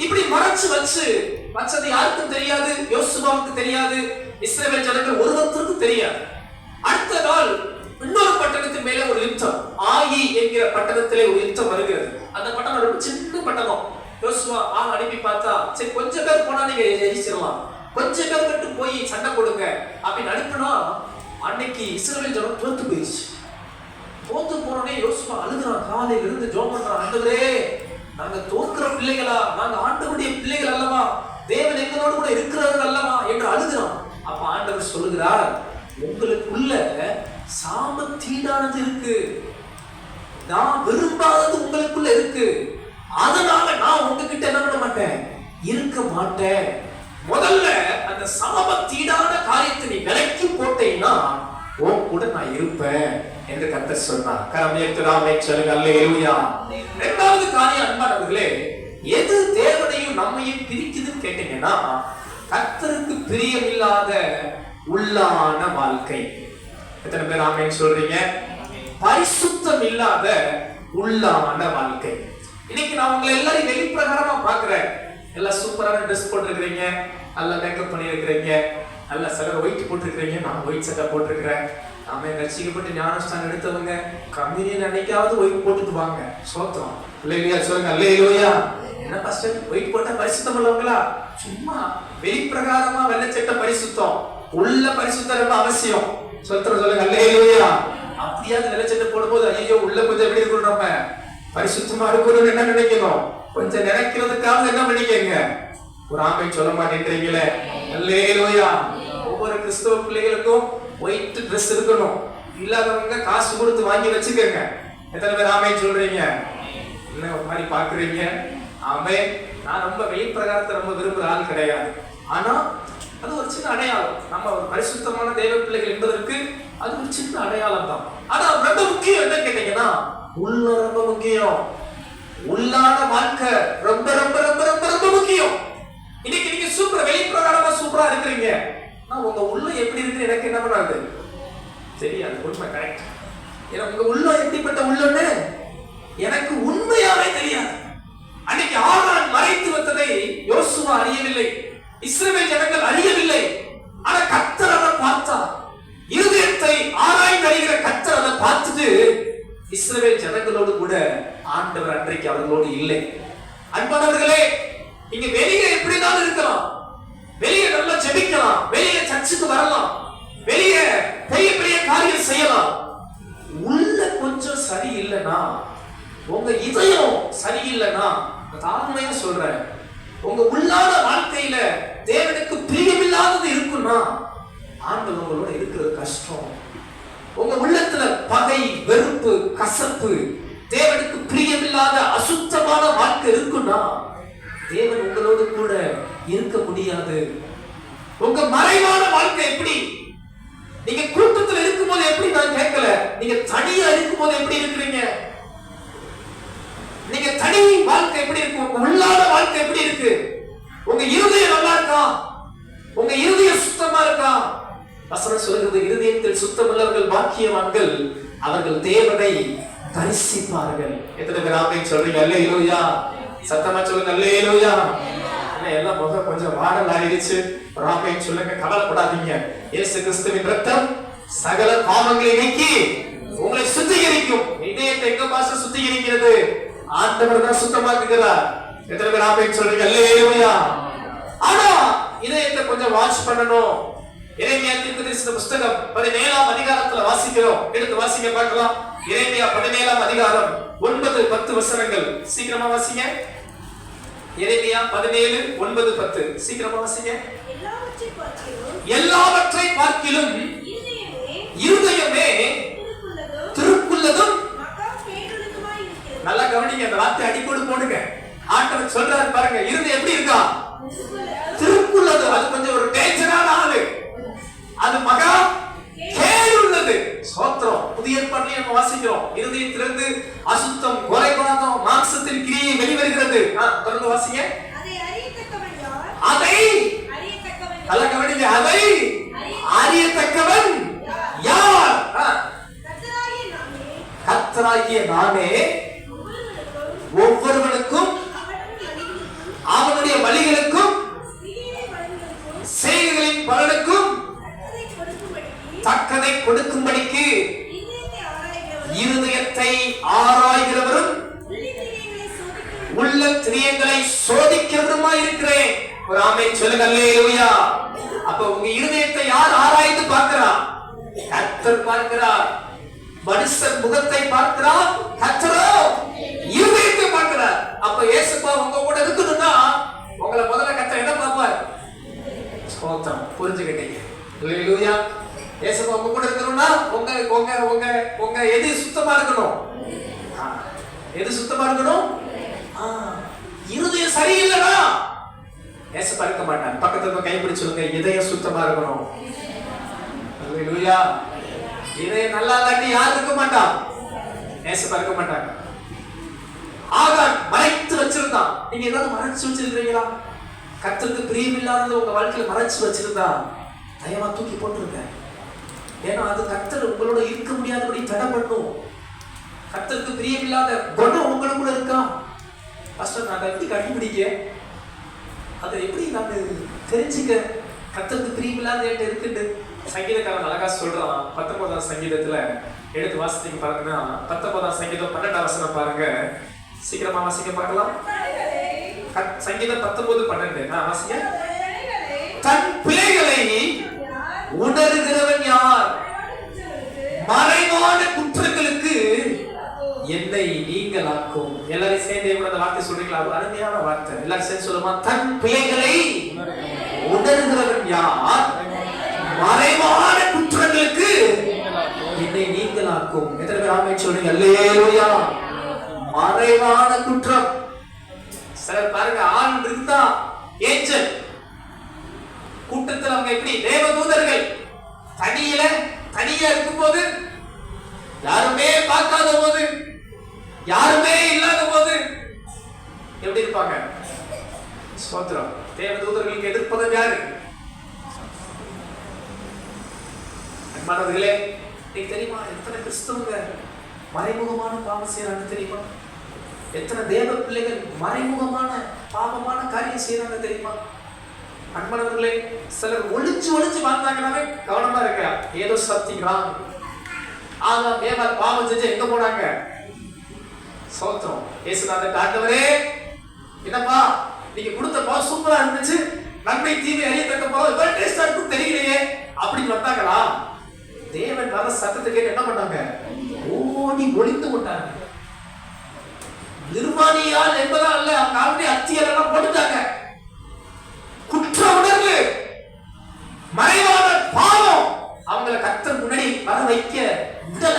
இப்படி மறைச்சு வச்சது யாருக்கும் தெரியாது, யோசுவாவுக்கு தெரியாது, இஸ்ரவேல் ஜனங்கள் ஒருவருக்கும் தெரியாது. அடுத்த நாள் இன்னொரு பட்டணத்தின் மேல ஒரு யுத்தம், ஆயி என்கிற பட்டணத்திலே ஒரு யுத்தம் வருகிறது. அந்த பட்டணம் ரொம்ப சின்ன பட்டணம். யோசுவா அனுப்பி பார்த்தா, சரி கொஞ்சம் பேர் போனா நீங்க ஜெயிச்சிடலாம், கொஞ்சம் பேர் மட்டும் போய் சண்டை கொடுங்க அப்படின்னு அனுப்பினா, அன்னைக்கு இஸ்ரவேல் ஜனம் தோத்து போயிடுச்சு. தோத்து போனோடனே யோசுவா அழுகுறான், காலையில இருந்து ஜெபம் பண்றான், ஆண்டவரே நாங்க தோற்கிற பிள்ளைகளா, நாங்க ஆண்டவருடைய பிள்ளைகள் அல்லவா, தேவன் எங்களோடு கூட இருக்கிறார்கள் அல்லவா என்று அழுகிறான். அப்ப ஆண்டவர் சொல்லுகிறார், உங்களுக்குள்ள சாபத்தீடானது இருக்கு, நான் விரும்பாதது உங்களுக்குள்ள இருக்கு, அதனால நான் உங்ககிட்ட என்ன பண்ண மாட்டேன், இருக்க மாட்டேன். முதல்ல அந்த சாபத்தீடான காரியத்தை நீ விலக்கி போட்டேன்னா உன் கூட நான் இருப்பேன் என்று கர்த்தர் சொன்னார். கரமேத்துராமே சொல்லுங்க அல்லேலூயா. இரண்டாவது காரியம் அன்பானவர்களே, எது தேவனையும் நம்மையும் பிரிக்குதுன்னு கேட்டீங்கன்னா, கர்த்தருக்கு பிரியமில்லாத உள்ளான வாழ்க்கை. எத்தனை பேர் ஆமென் சொல்றீங்க? பரிசுத்தம் இல்லாத உள்ளான வாழ்க்கை. இன்னைக்கு நான் உங்களை எல்லாரும் வெளிப்பிரகாரமா பாக்குறேன். எல்லாம் சூப்பரான ட்ரெஸ் போட்டிருக்கிறீங்க, நல்லா மேக்கப் பண்ணிருக்கிறீங்க, நல்லா சிலர் ஒயிட் போட்டிருக்கிறீங்க, நான் ஒயிட் சட்டை போட்டிருக்கிறேன். நாம ரசிக்கப்பட்டு ஞானஸ்தானம் எடுத்தவங்க கம்யூனியன் அன்னைக்காவது ஒயிட் போட்டுட்டு வாங்க, சோத்திரம். இல்லையா சொல்லுங்க அல்லேலூயா. என்ன பாஸ்டர் ஒயிட் போட்டா பரிசுத்தம் உள்ளவங்களா? சும்மா வெளிப்பிரகாரமா வெள்ளச்சட்ட பரிசுத்தம், உள்ள பரிசுத்தம் ரொம்ப அவசியம். சோத்திரம் சொல்லுங்க அல்லேலூயா. அப்படியாவது வெள்ளச்சட்டை போடும்போது ஐயோ உள்ள கொஞ்சம் எப்படி இருக்கணும், நம்ம பரிசுத்தமா இருக்கணும்னு என்ன நினைக்கணும், கொஞ்சம் நினைக்கிறதுக்காக என்ன பண்ணிக்கங்க, ஒரு ஆமென் சொல்ல மாட்டேன்றீங்களே. அல்லேலூயா. ஒவ்வொரு கிறிஸ்தவ பிள்ளைகளுக்கும் ஒயிட் ட்ரெஸ் இருக்கணும். இல்லாதவங்க காசு கொடுத்து வாங்கி வச்சுக்கோங்க. எத்தனை பேர் ஆமென் சொல்றீங்க? என்ன ஒரு மாதிரி பாக்குறீங்க? ஆமென். நான் ரொம்ப வெயில் பிரகாரத்தை ரொம்ப விரும்புற ஆள் கிடையாது. ஆனா அது ஒரு சின்ன அடையாளம். நம்ம ஒரு பரிசுத்தமான தேவ பிள்ளைகள் என்பதற்கு அது ஒரு சின்ன அடையாளம் தான். ஆனா ரொம்ப முக்கியம் என்ன கேட்டீங்கன்னா, உள்ள ரொம்ப முக்கியம். உள்ளான வாழ்க்கை ரொம்ப ரொம்ப ரொம்ப ரொம்ப ரொம்ப முக்கியம். இன்னைக்கு நீங்க சூப்பர் வெளிப்பிரகாரமா சூப்பரா இருக்கிறீங்க, நான் உங்க உள்ள எப்படி இருக்கு எனக்கு என்ன பண்ணாது தெரியாது. உண்மை கரெக்ட். ஏன்னா உங்க உள்ள எப்படிப்பட்ட உள்ளன்னு எனக்கு உண்மையாவே தெரியாது. அன்னைக்கு ஆகான் மறைத்து வைத்ததை யோசுவா அறியவில்லை, இஸ்ரவேல் ஜனங்கள் அறியவில்லை. ஆனா கர்த்தர் அதை பார்த்தார். இருதயத்தை ஆராய்ந்து அறிகிற கர்த்தர் அதை பார்த்துட்டு இஸ்ரவேல் ஜனங்களோடு கூட ஆண்டவர் அன்றைக்கு அவர்களோடு இல்லை. அன்பானவர்களே, நீங்க வெளியே எப்படினாலும் இருக்கலாம், வெளியே நல்லா ஜெபிக்கலாம், வெளியே சர்ச்சுக்கு வரலாம், வெளியே பெரிய பெரிய காரியம் செய்யலாம். உள்ள கொஞ்சம் சரி இல்லைன்னா, உங்க இதயம் சரியில்லைன்னா, தாழ்மையா சொல்றேன், உங்க உள்ளான வாழ்க்கையில தேவனுக்கு பிரியமில்லாதது இருக்குன்னா ஆண்டவர் உங்களோட இருக்கிறது கஷ்டம். உங்க உள்ளத்துல பகை, வெறுப்பு, கசப்பு, தேவனுக்கு பிரியமில்லாத அசுத்தமான வாழ்க்கை இருக்குன்னா தேவன் உங்களோடு கூட இருக்க முடியாது. உங்க மறைவான வாழ்க்கை எப்படி? நீங்க கூட்டத்தில் இருக்கும்போது எப்படி நான் கேட்கல, நீங்க தனியா இருக்கும்போது எப்படி இருக்கிறீங்க? நீங்க தனி வாழ்க்கை எப்படி இருக்கு? உங்க உள்ளான வாழ்க்கை எப்படி இருக்கு? உங்க இருதயம் நல்லா இருக்கா? உங்க இருதயம் சுத்தமா இருக்கா? வசனம் சொல்கிறது, இருதயத்தில் சுத்தமுள்ளவர்கள் பாக்கியவான்கள், அவர்கள் தேவனை தரிசிப்பார்கள். எத்தனை பேர் ஆமென் சொல்றீங்க? அல்லேலூயா. சத்தமா சொல்லுங்க அல்லேலூயா. எல்லாம் முகம் கொஞ்சம் வாடல் ஆயிடுச்சு. ராமையும் சொல்லுங்க, கவலைப்படாதீங்க. இயேசு கிறிஸ்துவின் ரத்தம் சகல பாவங்களை நீக்கி உங்களை சுத்திகரிக்கும். இதயத்தை எங்க பாச சுத்திகரிக்கிறது? ஆண்டவர் தான் சுத்தமாக்குகிறார். எத்தனை பேர் ராமையும் சொல்றீங்க? அல்லேலூயா. ஆனா இதயத்தை கொஞ்சம் வாட்ச் பண்ணணும். எரேமியா தீர்க்கதரிசன புத்தகம் 17ஆம் அதிகாரத்துல வாசிக்கிறோம். எடுத்து வாசிங்க பார்க்கலாம். எரேமியா 17ஆம் அதிகாரம் 9-10 வசனங்கள். சீக்கிரமா வாசிங்க. எரேமியா 17:9-10 சீக்கிரமா வாசிங்க. எல்லாவற்றை பார்க்கிலும் இருதயமே திருக்குள்ளதும். நல்லா கவனிங்க, அந்த வார்த்தை அடிக்கோடு போடுங்க. ஆண்டவர் சொல்றாரு பாருங்க, இருதயம் எப்படி இருக்கா? திருக்குள்ளது. அது கொஞ்சம் ஒரு டேஞ்சரான ஆளு. அது மகா கேடுள்ளது. ஸ்தோத்திரம். புதிய ஏற்பாட்டிலே நம்ம வாசிக்கிறோம், இருதயத்திலிருந்து அசுத்தம், குறைபாதம், மாம்சத்தின் கிரியை வெளிவருகிறது. தொடர்ந்து வாசிங்க. அதை நல்ல கவனிங்க, அதை அறியத்தக்கவன் யார்? கர்த்தராகிய நானே ஒவ்வொருவனுக்கும் அவனுடைய வழிகளுக்கும் செய்கைகளின் பலனுக்கும் தக்கதை கொடுக்கும்படிக்கு இருதயத்தை ஆராய்கிறவரும் உள்ள திரியங்களை சோதிக்கிறவருமாய் இருக்கிறேன். ஒரு ஆமென் சொல்லுங்க. அல்லேலூயா. அப்ப உங்க இருதயத்தை யார் ஆராய்ந்து பார்க்கிறார்? கர்த்தர் பார்க்கிறார். மனுஷன் முகத்தை பார்க்கிறார், கர்த்தரோ இருதயத்தை பார்க்கிறார். அப்ப இயேசுப்பா உங்க கூட இருக்கணும்னா உங்களை முதல்ல கர்த்தர் என்ன பார்ப்பார்? ஸ்தோத்திரம். புரிஞ்சுக்கிட்டீங்க? அல்லேலூயா. இயேசுப்பா உங்க கூட இருக்கணும்னா உங்க உங்க உங்க உங்க எது சுத்தமா இருக்கணும்? எது சுத்தமா இருக்கணும்? இருதயம் சரியில்லைனா இயேசுப்பா இருக்க மாட்டார். பக்கத்துல கைப்பிடிச்சு சொல்லுங்க, இதயம் சுத்தமா இருக்கணும். அல்லேலூயா. இதயம் நல்லா இல்லாட்டி யாரும் இருக்க மாட்டான். இயேசுப்பா இருக்க மாட்டாங்க. ஆகான் மறைத்து வச்சிருந்தான். நீங்க ஏதாவது மறைச்சு வச்சிருக்கீங்களா? கர்த்தருக்கு பிரியமில்லாதது உங்க வாழ்க்கையில மறைச்சு வச்சிருந்தா தயவா தூக்கி போட்டுருங்க. ஏன்னா அது கர்த்தர் உங்களோட இருக்க முடியாதபடி தடை பண்ணும். கர்த்தருக்கு பிரியமில்லாத குணம் உங்களுக்குள்ள இருக்கா? பாஸ்டர், நான் எப்படி கண்டுபிடிக்க? அதை எப்படி நான் தெரிஞ்சுக்க? கர்த்தருக்கு பிரியமில்லாத என்கிட்ட இருக்குன்னு சங்கீதக்காரன் அழகா சொல்றான். 19ஆம் சங்கீதத்துல எடுத்து வாசிக்க பாருங்கன்னா, 19ஆம் சங்கீதம் 12ஆம் வசனம் பாருங்க. சீக்கிரமா வாசிக்க பார்க்கலாம். சங்கீதம் 19:12 வாசிங்க. தன் பிள்ளைகளை உணர்கிறவன் யார்? மறைவான குற்றங்களுக்கு என்னை நீங்களாக்கும். எல்லாரும் சேர்ந்து கூட அந்த வார்த்தை சொல்றீங்களா? அருமையான வார்த்தை. எல்லாரும் சேர்ந்து சொல்லுமா? தன் பிள்ளைகளை உணர்கிறவன் யார்? மறைவான குற்றங்களுக்கு என்னை நீங்களாக்கும். எத்தனை பேர் ஆமென் சொல்றீங்க? அல்லேலூயா. மறைவான குற்றம். சிலர் பாருங்க, ஆண் இருந்தா ஏஞ்சல் கூட்டத்தில் அவங்க எப்படி தேவதூதர்கள் தனியா இருக்கும் போது, யாருமே பார்க்காத போது, யாருமே இல்லாத போது எப்படி இருப்பாங்க? ஸ்தோத்திரம். தேவதூதர்களுக்கு எதிர்ப்பது யாரு? அன்பானவர்களே, நீங்க தெரியுமா எத்தனை கிறிஸ்தவங்க மறைமுகமான பாவம் செய்யறாங்க தெரியுமா? எத்தனை தேவ பிள்ளைகள் மறைமுகமான பாவமான காரியம் செய்யறாங்க தெரியுமா? அன்பானவர்களே, சிலர் ஒளிச்சு வாழ்ந்தாங்கன்னாவே கவனமா இருக்க. ஏதோ சத்திக்கிறான். ஆனா தேவர் பாவம் செஞ்சு எங்க போனாங்க? சோத்திரம். இயேசுநாதர் ஆண்டவரே, என்னப்பா நீங்க கொடுத்த பாவம் சூப்பரா இருந்துச்சு, நன்மை தீமை அறியத்தக்க பாவம் இவ்வளவு டேஸ்டா இருக்கும் தெரியலையே அப்படின்னு வந்தாங்களா? தேவன் வர சத்தத்தை கேட்டு என்ன பண்ணாங்க? ஓடி ஒளிந்து கொண்டாங்க. நிர்வாணியால் என்பதா அல்ல, அவங்க ஆல்ரெடி அத்தியல் எல்லாம் போட்டுட்டாங்க. குற்ற உணர்வு, மறைவான பாவம் அவங்களை கர்த்தர் முன்னாடி வர வைக்க விடல.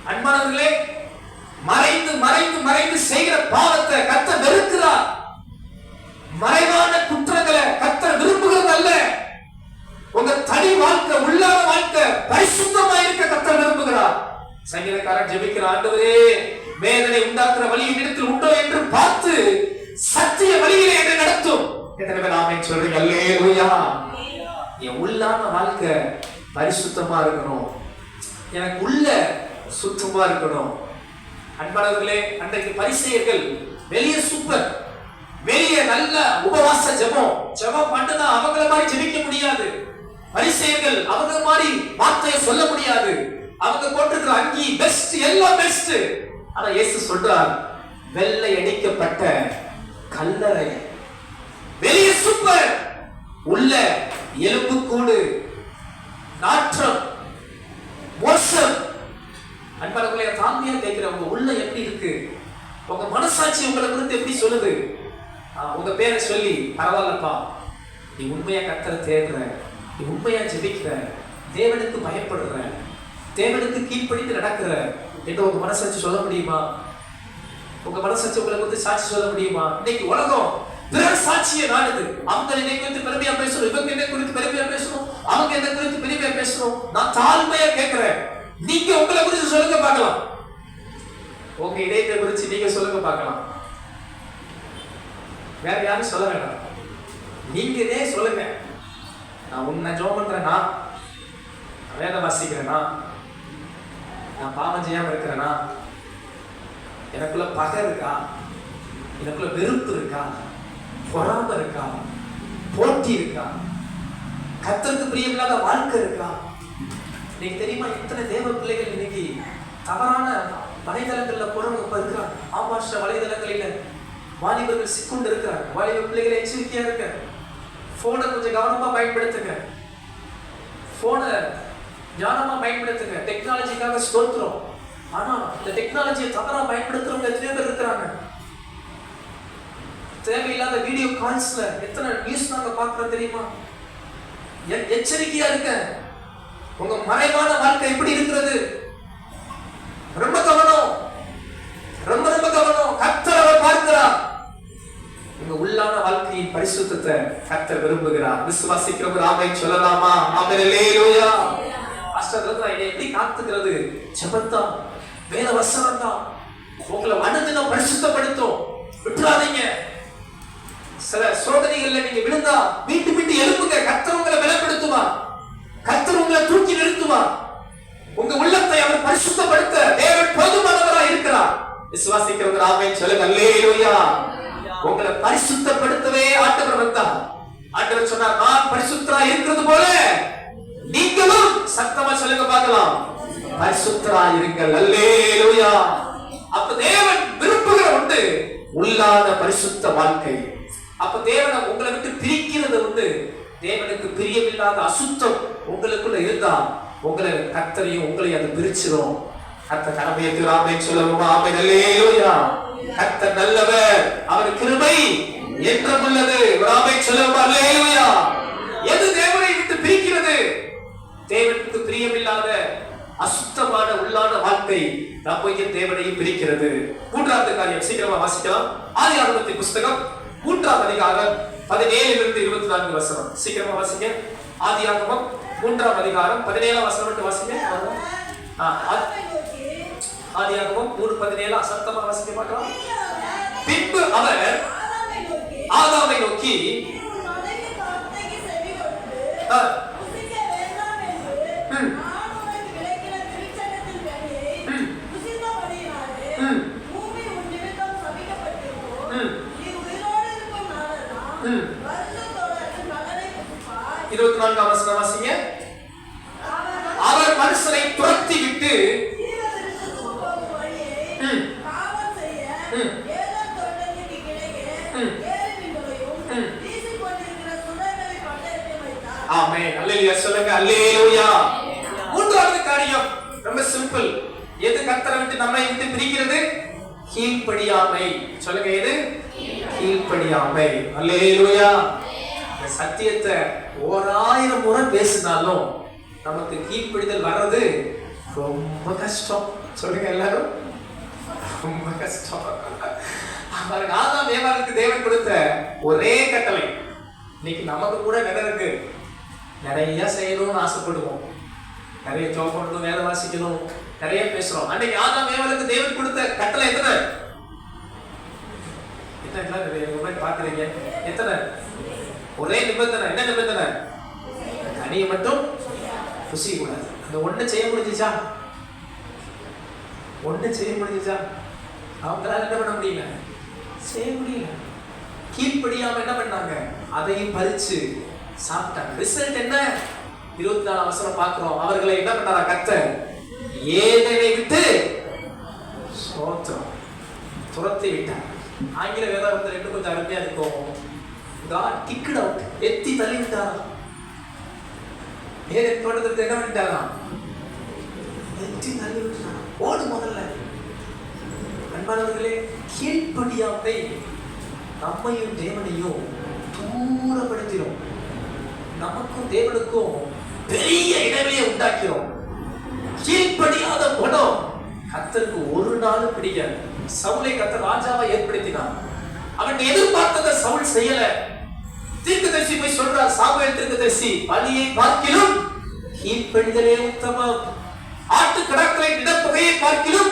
அன்பானவர்களே, மறைந்து மறைந்து மறைந்து செய்கிற பாவத்தை கர்த்தர் வெறுக்கிறார். மறைவான குற்றங்களை கர்த்தர் விரும்புகிறது அல்ல. உங்க தனி வாழ்க்கை, உள்ளான வாழ்க்கை பரிசுத்தமா இருக்க கர்த்தர் விரும்புகிறார். சங்கீதக்காரன் ஜெபிக்கிற, ஆண்டவரே வேதனை உண்டாக்குற வழியின் இடத்தில் உண்டோ என்று பார்த்து சத்திய வழியிலே என்னை நடத்தும். எத்தனை பேர் ஆமென் சொல்றீங்க? அல்லேலூயா. என் உள்ளான வாழ்க்கை பரிசுத்தமா இருக்கணும். எனக்கு உள்ள சுத்தமா இருக்கணும். அன்பானவர்களே, அன்றைக்கு பரிசேயர்கள் வெளியே சூப்பர், வெளியே நல்ல உபவாச ஜெபம் பண்ணுனா அவங்கள மாதிரி ஜெபிக்க முடியாது. பரிசேயர்கள் அவங்க மாதிரி வார்த்தையை சொல்ல முடியாது. அவங்க போட்டிருக்கிற அங்கி பெஸ்ட், எல்லாம் பெஸ்ட். ஆனா இயேசு சொல்றார், வெள்ளை அடிக்கப்பட்ட கல்லறை, வெளியே சூப்பர், உள்ள எலும்பு கூடு, நாற்றம், மோசம். அன்பானவர்களே, தாழ்மையா கேட்கிறேன், உங்க உள்ள எப்படி இருக்கு? உங்க மனசாட்சி உங்களை குறித்து எப்படி சொல்லுது? உங்க பேரை சொல்லி, பரவாயில்லப்பா, நீ உண்மையா கர்த்தரை தேடுற, நீ உண்மையா ஜெபிக்கிற, தேவனுக்கு பயப்படுற, தேவனுக்கு கீழ்ப்படிந்து நடக்கிற என்று உங்க மனசாட்சி சொல்ல முடியுமா? உங்க மனசாட்சி உங்களை குறித்து சாட்சி சொல்ல முடியுமா? இன்னைக்கு உலகம் பிறர் சாட்சியை நாடுது. அவங்க என்னை குறித்து பெருமையா பேசணும், இவங்க என்ன குறித்து பெருமையா பேசணும், அவங்க என்ன குறித்து பெருமையா பேசணும். நான் தாழ்மையா கேட்கிறேன், நீங்க உங்களை குறித்து சொல்லுங்க பார்க்கலாம். உங்க இதயத்தை குறித்து நீங்க சொல்லுங்க பார்க்கலாம். வேற யாரும் சொல்ல வேண்டாம், நீங்க இதே சொல்லுங்க. நான் உன்னை ஜெபம் பண்றேனா, வேதம் வாசிக்கிறேனா, நான் பாவம் செய்யாம இருக்கிறேனா, எனக்குள்ள பகை இருக்கா, எனக்குள்ள வெறுப்பு இருக்கா, பொறாமை இருக்கா, போட்டி இருக்கா, கர்த்தருக்கு பிரியமில்லாத வாழ்க்கை இருக்கா? நீங்க தெரியுமா, இத்தனை தேவ பிள்ளைகள் இன்னைக்கு தவறான வலைதளங்கள்ல போறவங்க இருக்கிறாங்க. ஆபாச வலைதளங்களில வாலிபர்கள் சிக்குண்டு இருக்கிறாங்க. வாலிப பிள்ளைகளை எச்சரிக்கையா இருக்க, போனை கொஞ்சம் கவனமா பயன்படுத்துங்க, போனை ஞானமா பயன்படுத்துங்க. டெக்னாலஜிக்காக ஸ்தோத்திரம். ஆனா இந்த டெக்னாலஜியை தவறா பயன்படுத்துறவங்க எத்தனை பேர் இருக்கிறாங்க? தேவையில்லாத வீடியோ கால்ஸ்ல எத்தனை நியூஸ் நாங்க பார்க்கிறோம் தெரியுமா? எச்சரிக்கையா இருக்க. உங்க மறைவான வாழ்க்கை எப்படி இருக்கிறது? ரொம்ப கவனம், ரொம்ப ரொம்ப கவனம். கர்த்தர் அவர் பார்க்கிறார். உங்க உள்ளான வாழ்க்கையின் பரிசுத்தத்தை கர்த்தர் விரும்புகிறார். விசுவாசிக்கிறவர் ஆமென் சொல்லலாமா? ஆமென், அல்லேலூயா. அஷ்டதரத்தை எப்படி காத்துக்கிறது? ஜெபத்தான், வேத வசனம் தான் உங்களை அனுதினம் பரிசுத்தப்படுத்தும். விட்டுறாதீங்க. சில சோதனைகள்ல நீங்க விழுந்தா மீண்டும் மீண்டும் எழுப்புங்க. கர்த்தர் உங்களை பலப்படுத்துவார், கர்த்தர் உங்களை தூக்கி நிறுத்துவார். உங்க உள்ளத்தை அவர் பரிசுத்தப்படுத்த தேவன் போதுமானவராய் இருக்கிறார். விசுவாசிக்கிறவர் ஆமென் சொல்லுங்க, அல்லேலூயா. உங்களை பரிசுத்தப்படுத்தவே ஆண்டவர் வந்தார். ஆண்டவர் சொன்னார், நான் பரிசுத்தராய் இருக்கிறது போல நீங்களும், சத்தமா சொல்லுங்க பார்க்கலாம், பரிசுத்தராய் இருங்கள். அல்லேலூயா. அப்ப தேவன் விரும்புகிற உண்டு உள்ளான பரிசுத்த வாழ்க்கை. அப்ப தேவனை உங்களை விட்டு பிரிக்கிறது உண்டு. தேவனுக்கு பிரியமில்லாத அசுத்தம் உங்களுக்குள்ள இருந்தா உங்களை கர்த்தரையும் உங்களையும் அது பிரிச்சிடும். கர்த்தர் கடமையை ஆமென் சொல்லுவோமா? ஆமென், அல்லேலூயா. கர்த்தர் நல்லவர், அவர் கிருபை என்றும் உள்ளது. ஆமென் சொல்லுவோமா? அல்லேலூயா. எது தேவனை விட்டு பிரிக்கிறது? தேவனுக்கு பிரியமில்லாத அசுத்தமான உள்ளான வாழ்க்கை நம்மையும் தேவனையும் பிரிக்கிறது. மூன்றாவது காரியம் சீக்கிரமா வாசிக்கலாம். ஆதியாகமத்தின் புஸ்தகம் 3ஆம் அதிகாரம் 17 - 24 வசனம். சீக்கிரமா வாசிங்க. ஆதியாகமம் 3ஆம் அதிகாரம் 17ஆம் வசனம் மட்டும் வாசிங்க. ஆதியாகமம் 3:17 சத்தமா வாசிக்க பார்க்கலாம். பின்பு அவர் ஆதாமை நோக்கி, அவர் மனுஷனை துரத்தி விட்டு ஆமென், அல்லேலூயா சொல்லுங்க, அல்லேலூயா. மூன்றாவது காரியம் ரொம்ப சிம்பிள். எது கர்த்தரை விட்டு நம்மை விட்டு பிரிக்கிறது? கீழ்ப்படியாமை. சொல்லுங்க, எது? கீழ்ப்படியாமை. அல்லேலூயா. சத்தியத்தை 1000 முறை பேசினாலும் நமக்கு கீழ்ப்படிதல் வர்றது ரொம்ப கஷ்டம். சொல்லுங்க எல்லாரும், ரொம்ப கஷ்டம். ஆதாம் ஏவாளுக்கு தேவன் கொடுத்த ஒரே கட்டளை. இன்னைக்கு நமக்கு கூட இருக்கு, நிறைய செய்யணும்னு ஆசைப்படுவோம், நிறைய ஜாப் பண்ணணும், வேலை வாசிக்கணும், நிறைய பேசுறோம். அன்னைக்கு ஆதாம் ஏவாளுக்கு தேவன் கொடுத்த கட்டளை எத்தனை? பாக்குறீங்க எத்தனை? ஒரே நிபந்தனை. என்ன நிபந்தனை? கனியை மட்டும் புசிக்க கூடாது. அந்த ஒண்ணு செய்ய முடிஞ்சுச்சா? ஒண்ணு செய்ய முடிஞ்சுச்சா? அவங்களால என்ன பண்ண முடியல, செய்ய முடியல. கீழ்ப்படியாம என்ன பண்ணாங்க? அதையும் பறிச்சு சாப்பிட்டாங்க. ரிசல்ட் என்ன? 24 வசனம் பார்க்கிறோம். அவர்களை என்ன பண்ணாரா கர்த்தர்? ஏதேனை விட்டு சோத்திரம் துரத்தி விட்டார். ஆங்கில வேதாகமத்துல ரெண்டு கொஞ்சம் அருமையா இருக்கும். God kicked out, எத்தி தள்ளி விட்டாரா. ஏதேன் தோட்டத்துக்கு என்ன பண்ணிட்டாரா? எத்தி தள்ளி விட்டாரா. ஓடு முதல்ல. அன்பானவர்களே, கீழ்ப்படியாமை நம்மையும் தேவனையும் தூரப்படுத்திடும். நமக்கும் தேவனுக்கும் பெரிய இடைவெளியை உண்டாக்கிறோம். கீழ்ப்படியாத குணம் கர்த்தருக்கு ஒரு நாளும் பிடிக்காது. சவுலை கர்த்தர் ராஜாவை ஏற்படுத்தினார். அவன் எதிர்பார்த்ததை சவுல் செய்யல. தீர்க்கதரிசி போய் சொல்றார், சாமுவேல் தீர்க்கதரிசி, பலியை பார்க்கிலும் கீழ்ப்படிதலே உத்தமம், ஆட்டு கடாக்களை இடப்புகையை பார்க்கிலும்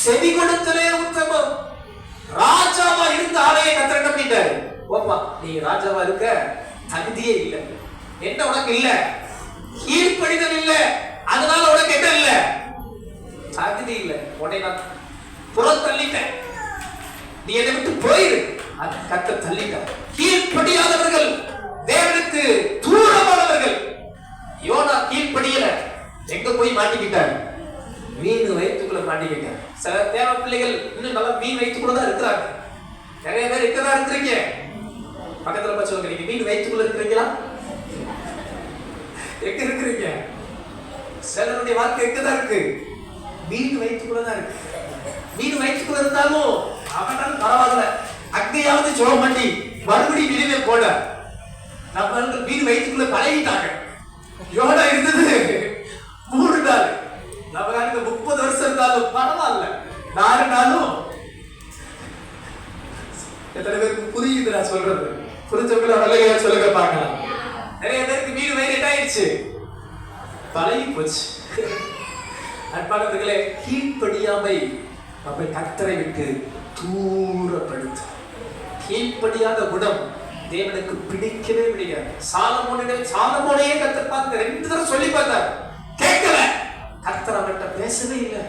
செவி கொடுத்தலே உத்தமம். ராஜாவா இருந்த ஆளையை கர்த்தர் என்ன பண்ணிட்டாரு? ஓப்பா, நீ ராஜாவா இருக்க தகுதியே இல்லை. என்ன உனக்கு இல்ல? கீழ்ப்படிதல் இல்ல. அதனால உனக்கு என்ன இல்ல? தகுதி இல்ல. உன்னை நான் புறத்தள்ளிட்டேன், நீ என்னை விட்டு போயிரு. அது கர்த்தர் தள்ளிட்டார். கீழ்ப்படியாதவர்கள் தேவனுக்கு தூரமானவர்கள். யோனா கீழ்ப்படியல, எங்க போய் மாட்டிக்கிட்டார்? மீன் வயிற்றுக்குள்ள மாட்டிக்கிட்டார். சில தேவ பிள்ளைகள் இன்னும் நல்லா மீன் வயிற்றுக்குள்ள தான் இருக்கிறாங்க. நிறைய பேர் இருக்கதான் இருக்கிறீங்க. பக்கத்துல போய் சொல்லுங்க, நீங்க மீன் வயிற்றுக்குள்ள இருக்கிறீங்களா? எங்க இருக்கிறீங்க? சிலருடைய வாழ்க்கை எங்கதான் இருக்கு? மீன் வயிற்றுக்குள்ளதான் இருக்கு. மீன் வயிற்றுக்குள்ள இருந்தாலும் அவனாலும் பரவாயில்ல, அங்கேயாவது ஜோம் பண்ணி மறுபடியும் வெளியே போட. நம்ம மீன் வயிற்றுக்குள்ள பழகிட்டாங்க. யோனா இருந்தது 3 நாள். நம்ம 30 வருஷம் இருந்தாலும் பரவாயில்ல, 4 நாளும். எத்தனை பேருக்கு புரியுது நான் சொல்றது? புரிஞ்சவங்கள வலையா சொல்லுங்க பார்க்கலாம். நிறைய பேருக்கு மீன் வயிறு என்ன ஆயிடுச்சு? பழகி போச்சு. அன்பானவர்களே, கீழ்ப்படியாமை நம்மை கர்த்தரை விட்டு தூரப்படுத்து. கீழ்ப்படியாத குணம் தேவனுக்கு பிடிக்கவே முடியாது. சாலமோனையே கர்த்தர் பார்த்து 2 தடவை சொல்லி பார்த்தார், கேட்கல. கர்த்தர் அவர்கிட்ட பேசவே இல்லை.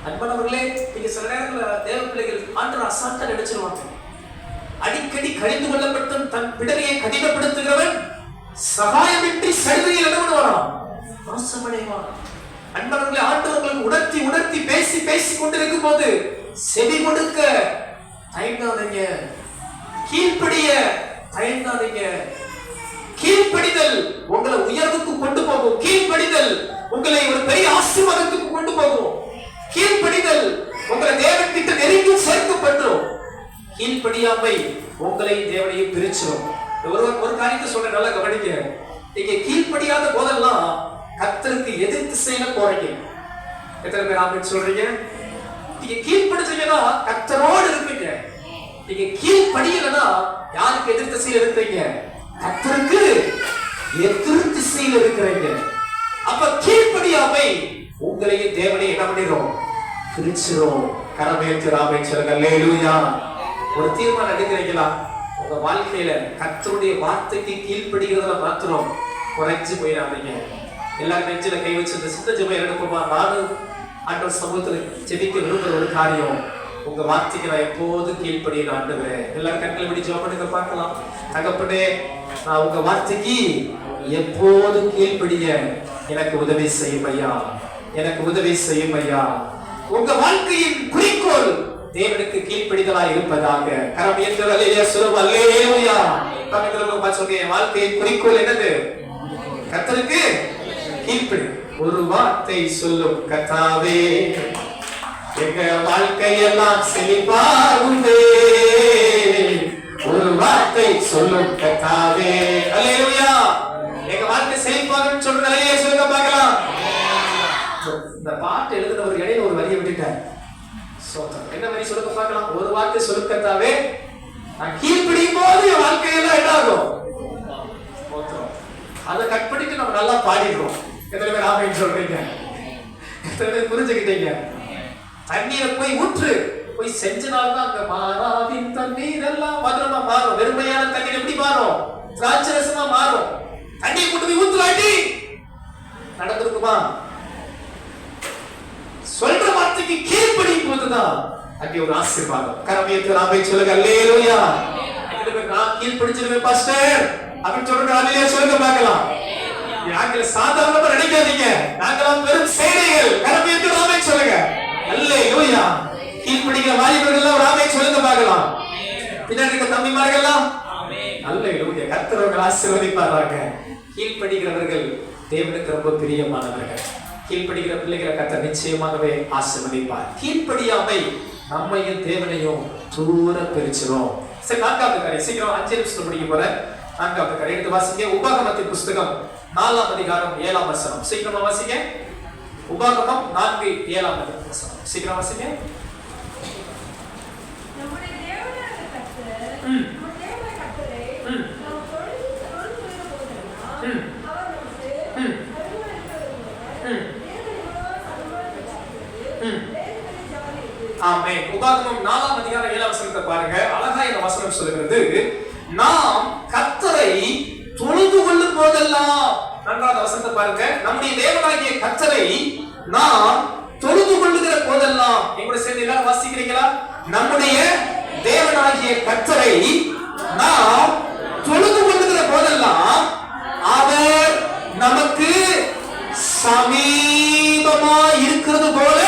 அன்பானவர்களே, நீங்க சில நேரங்களில் தேவ பிள்ளைகள் ஆண்டவர் அசால்ட்டா நினைச்சிருவாங்க. அடிக்கடி கடிந்து கொள்ளப்பட்டும் தன் பிடரையை கடினப்படுத்துகிறவன் சகாயமின்றி சடுதியில் என்ன வரான்? நாசமடைவான். அன்பர்களே, ஆண்டவர்களுக்கு உணர்த்தி உணர்த்தி பேசி பேசி கொண்டிருக்கும் போது செவி கொடுக்க தயங்காதீங்க, கீழ்ப்படிய தயங்காதீங்க. கீழ்ப்படிதல் உங்களை உயர்வுக்கு கொண்டு போகும். கீழ்ப்படிதல் உங்களை ஒரு பெரிய ஆசீர்வாதத்துக்கு கொண்டு போகும். கீழ்ப்படிதல் உங்களை தேவன் கிட்ட நெருங்கி சேர்க்கப்படும். கீழ்ப்படியாமை உங்களையும் தேவனையும் பிரிச்சிடும். ஒரு காரியத்தை சொல்ற, நல்லா கவனிக்க. நீங்க கீழ்ப்படியாத போதெல்லாம் கர்த்தருக்கு எதிர் திசையில போறீங்க. எத்தனை பேர் ஆமென் சொல்றீங்க? நீங்க கீழ்ப்படிச்சீங்கன்னா கர்த்தரோடு இருப்பீங்க. நீங்க கீழ்ப்படியலனா யாருக்கு எதிர் திசையில இருக்கிறீங்க? கர்த்தருக்கு எதிர் திசையில இருக்கிறீங்க. அப்ப கீழ்ப்படியாமை உங்களையும் தேவனையும் என்ன பண்ணிடும்? பிரிச்சிடும். கரமேற்று ஆமென் சொல்லுங்க. அல்லேலூயா. ஒரு தீர்மானம் எடுக்கிறீங்களா? உங்க வாழ்க்கையில கர்த்தருடைய வார்த்தைக்கு கீழ்ப்படிகிறதுல மாத்திரம் குறைஞ்சு போயிடாதீங்க. எல்லாரும் நெஞ்சில கை வச்சு இந்த சித்த ஜெபம் எடுப்போமா? நானும் ஆண்டவர் சமூகத்துல ஜெபிக்க விரும்புற ஒரு காரியம், உங்க வார்த்தைக்கு நான் எப்போதும் கீழ்ப்படிய ஆண்டவரே. எல்லாரும் கண்களை பிடி ஜெபம் பண்ணுங்க பார்க்கலாம். தகப்பனே, நான் உங்க வார்த்தைக்கு எப்போதும் கீழ்ப்படிய எனக்கு உதவி செய்யும் ஐயா, எனக்கு உதவி செய்யும் ஐயா. உங்க வாழ்க்கையின் குறிக்கோள் தேவனுக்கு கீழ்ப்படிதலா இருப்பதாக. கரம் உயர்த்தி அல்லேலூயா சொல்லுங்க. அல்லேலூயா. பக்கத்துல சொல்லுங்க, வாழ்க்கையின் குறிக்கோள் என்னது? கர்த்தருக்கு கீழ்ப்படி. ஒரு வார்த்தை சொல்லும் கர்த்தாவே, எங்க வாழ்க்கையெல்லாம் செழிப்பாகுதே. ஒரு வார்த்தை சொல்லும் கர்த்தாவே. அல்லேலூயா. எங்க வாழ்க்கை செழிப்பாகுன்னு சொல்ற நிலையை சொல்லுங்க பார்க்கலாம். இந்த பாட்டு எழுதுன ஒரு இடையில ஒரு வரியை விட்டுட்டார். என்ன வரி சொல்லுங்க பார்க்கலாம். ஒரு வார்த்தை சொல்லும் கர்த்தாவே, நான் கீழ்ப்படியும் போது என் வாழ்க்கையெல்லாம் என்ன ஆகும்? அதை கட் பண்ணிட்டு நம்ம நல்லா பாடிடுறோம். எத்தனை பேர் ஆமென் சொல்றீங்க? எத்தனை பேர் புரிஞ்சுக்கிட்டீங்க? தண்ணீரை போய் ஊற்று, போய் செஞ்சனால்தான் அங்க மாறாவின் தண்ணீர் எல்லாம் மதுரமா மாறும். வெறுமையான தண்ணீர் எப்படி மாறும்? திராட்சரசமா மாறும். தண்ணியை கொண்டு போய் ஊத்துலாட்டி நடந்திருக்குமா? சொல்ற வார்த்தைக்கு கீழ்ப்படியும் போதுதான் அங்கே ஒரு ஆசீர்வாதம். கரமையத்தில் ஆமென் சொல்லுங்க. அல்லேலூயா. கீழ்ப்படிச்சிருவேன் பாஸ்டர் அப்படின்னு சொல்ற அல்லேலூயா சொல்லுங்க பார்க்கலாம். நாங்க சாதாரணமா நினைக்காதீங்க, நாங்களாம் வெறும் சேனைகள். கரமேற்று ஆமென் சொல்லுங்க. அல்லேலூயா. கீழ்ப்படிக்கிற வாலிபர்கள் ஒரு ஆமென் சொல்லுங்க பார்க்கலாம். பின்னாடி இருக்க தம்பிமார்கள்லாம் அல்லேலூயா. கர்த்தர் உங்களை ஆசீர்வதிப்பாராக. கீழ்ப்படிக்கிறவர்கள் தேவனுக்கு ரொம்ப பிரியமானவர்கள். கீழ்ப்படிக்கிற பிள்ளைகளை கர்த்தர் நிச்சயமாகவே ஆசீர்வதிப்பார். கீழ்ப்படியாமை நம்மையும் தேவனையும் தூர பிரிச்சிரும். சரி, 4வது காரியம் சீக்கிரம் 5 நிமிஷத்துல முடிக்க போறேன். 4வது காரியம் எடுத்து வாசிங்க. உபாகமத்தின் புஸ்தகம் 4ஆம் அதிகாரம் 7ஆம் வசனம். சீக்கிரமா வாசிங்க. உபாகமம் 4:7ஆம் வசனம். சீக்கிரம் வாசிங்க. நம்முடைய தேவனாகிய கர்த்தர் நம்ம தேவனாகிய கர்த்தரை நாம் தொழுது போதெல்லாம் அவர் நமக்கு அருள்வாய்க்கிறவர். ஆமென். உபாகமம் 4ஆம் அதிகாரம் 7ஆம் வசனத்தை பாருங்க. அழகா இந்த வசனம் சொல்லுகிறது, நாம் கர்த்தரை தொழுது கொள்ளும் போதெல்லாம். நன்றாக வசனத்தை பாருங்க. நம்முடைய தேவனாகிய கர்த்தரை நாம் தொழுது கொள்ளுகிற போதெல்லாம். எங்களோட சேர்ந்து எல்லாரும் வாசிக்கிறீங்களா? நம்முடைய தேவனாகிய கர்த்தரை நாம் தொழுது கொள்ளுகிற போதெல்லாம் அவர் நமக்கு சமீபமா இருக்கிறது போல.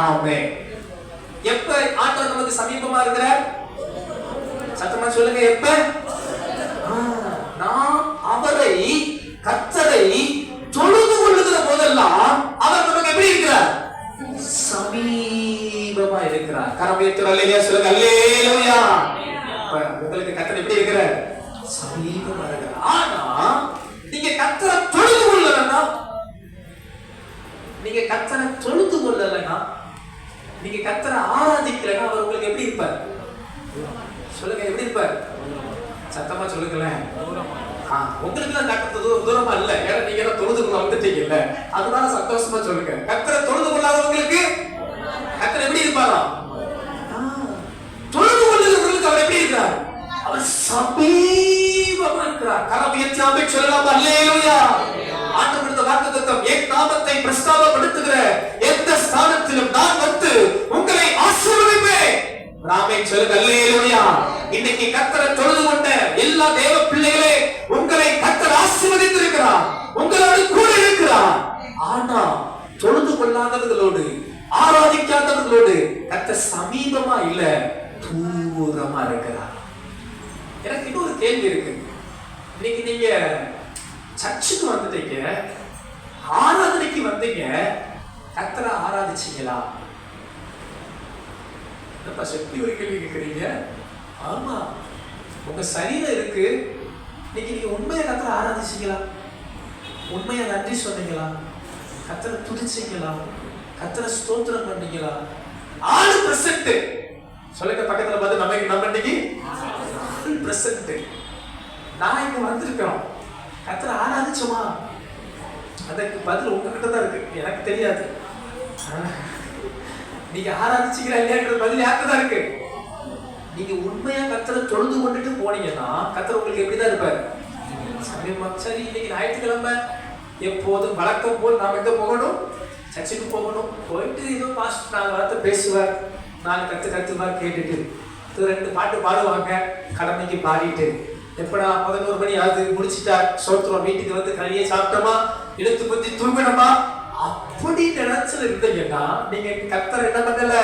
ஆமென். எப்ப ஆண்டவர் நமக்கு சமீபமா இருக்கிறார்? சத்தமா சொல்லுங்க. எப்ப நாம் அவரை கர்த்தரை தொழுது கொள்ளுகிற போதெல்லாம் அவர் நமக்கு எப்படி இருக்கிறார்? சமீபமா இருக்கிறார். கரமேற்று அல்லேலூயா சொல்லுங்க. அல்லேலூயா. உங்களுக்கு கர்த்தர் எப்படி இருக்கிறார்? சமீபமா இருக்கிறார். ஆனா நீங்க கர்த்தரை தொழுது கொள்ளலன்னா, நீங்க கர்த்தரை தொழுது கொள்ளலன்னா, நீங்க கர்த்தரை ஆராதிக்கலன்னா அவர் உங்களுக்கு எப்படி இருப்பார்? சொல்லுங்க. எப்படி இருப்பார்? சத்தமா சொல்லுங்களேன். உங்களுக்கு தான் கர்த்தர் தூரமா இல்ல, ஏன்னா நீங்க எல்லாம் தொழுது கொள்ள வந்துட்டீங்கல்ல, அதனால சந்தோஷமா சொல்லுங்க. கர்த்தரை தொழுது கொள்ளாதவங்களுக்கு கர்த்தர் எப்படி இருப்பாரா? தொழுது கொள்ளுகிறவர்களுக்கு அவர் எப்படி இருக்கிறார்? அவர் சமீபமா இருக்கிறார். கரமேற்றி ஆமென் சொல்லலாம். அல்லேலூயா. ஆண்டவர் இந்த வாக்குத்தத்தம், என் நாமத்தை பிரஸ்தாபப்படுத்துகிற எந்த ஸ்தானத்திலும் நான் வந்து உங்களை ஆசீர்வதிப்பேன். ஆமென் சொல்லுங்க. அல்லேலூயா. இன்னைக்கு கர்த்தரை தொழுது கொண்ட எல்லா தேவ பிள்ளைகளே, உங்களை கர்த்தர் ஆசீர்வதித்திருக்கிறார், உங்களோடு கூட இருக்கிறார். ஆனா தொழுது கொள்ளாதவர்களோடு, ஆராதிக்காதவர்களோடு கர்த்தர் சமீபமா இல்ல, தூரமா இருக்கிறார். எனக்கு இன்னொரு கேள்வி இருக்கு. இன்னைக்கு நீங்க சர்ச்சுக்கு வந்துட்டீங்க, ஆராதனைக்கு வந்தீங்க, கர்த்தரை ஆராதிச்சீங்களா? என்னப்பா சக்தி ஒரு கேள்வி கேட்குறீங்க? ஆமா, உங்க சரீரம் இருக்கு. இன்னைக்கு நீங்க உண்மையா கர்த்தரை ஆராதிச்சீங்களா? உண்மையா நன்றி சொன்னீங்களா? கர்த்தரை துதிச்சீங்களா? கர்த்தரை ஸ்தோத்திரம் பண்ணீங்களா? ஆளு பிரசன்ட். சொல்லுங்க பக்கத்துல பார்த்து, நம்ம இன்னைக்கு பிரசன்ட். நான் இங்க வந்திருக்கோம், கர்த்தரை ஆராதிச்சோமா? அதுக்கு பதில் உங்ககிட்ட தான் இருக்கு, எனக்கு தெரியாது. நீங்க ஆராதிச்சீங்களா இல்லையாங்கிற பதில் யாருக்கு தான் இருக்கு. நீங்க உண்மையா கர்த்தரை தொழுது கொண்டுட்டு போனீங்கன்னா கர்த்தர் உங்களுக்கு எப்படிதான் இருப்பாரு? சமீபமா. சரி, இன்னைக்கு ஞாயிற்றுக்கிழமை எப்போதும் வழக்கம் போல் நாம் எங்க போகணும்? சர்ச்சுக்கு போகணும். போயிட்டு ஏதோ பாஸ்டர் 4 வார்த்தை பேசுவார், 4 கத்துவார், கேட்டுட்டு 2 பாட்டு பாடுவாங்க, கடமைக்கு பாடிட்டு எப்படா 11 மணி ஆகுது, முடிச்சுட்டா சோத்துறோம், வீட்டுக்கு வந்து கறியை சாப்பிட்டோமா, இழுத்து புத்தி தூங்கணுமா, அப்படி நினைச்சல் இருந்தீங்கன்னா நீங்க கர்த்தரை என்ன பண்ணல?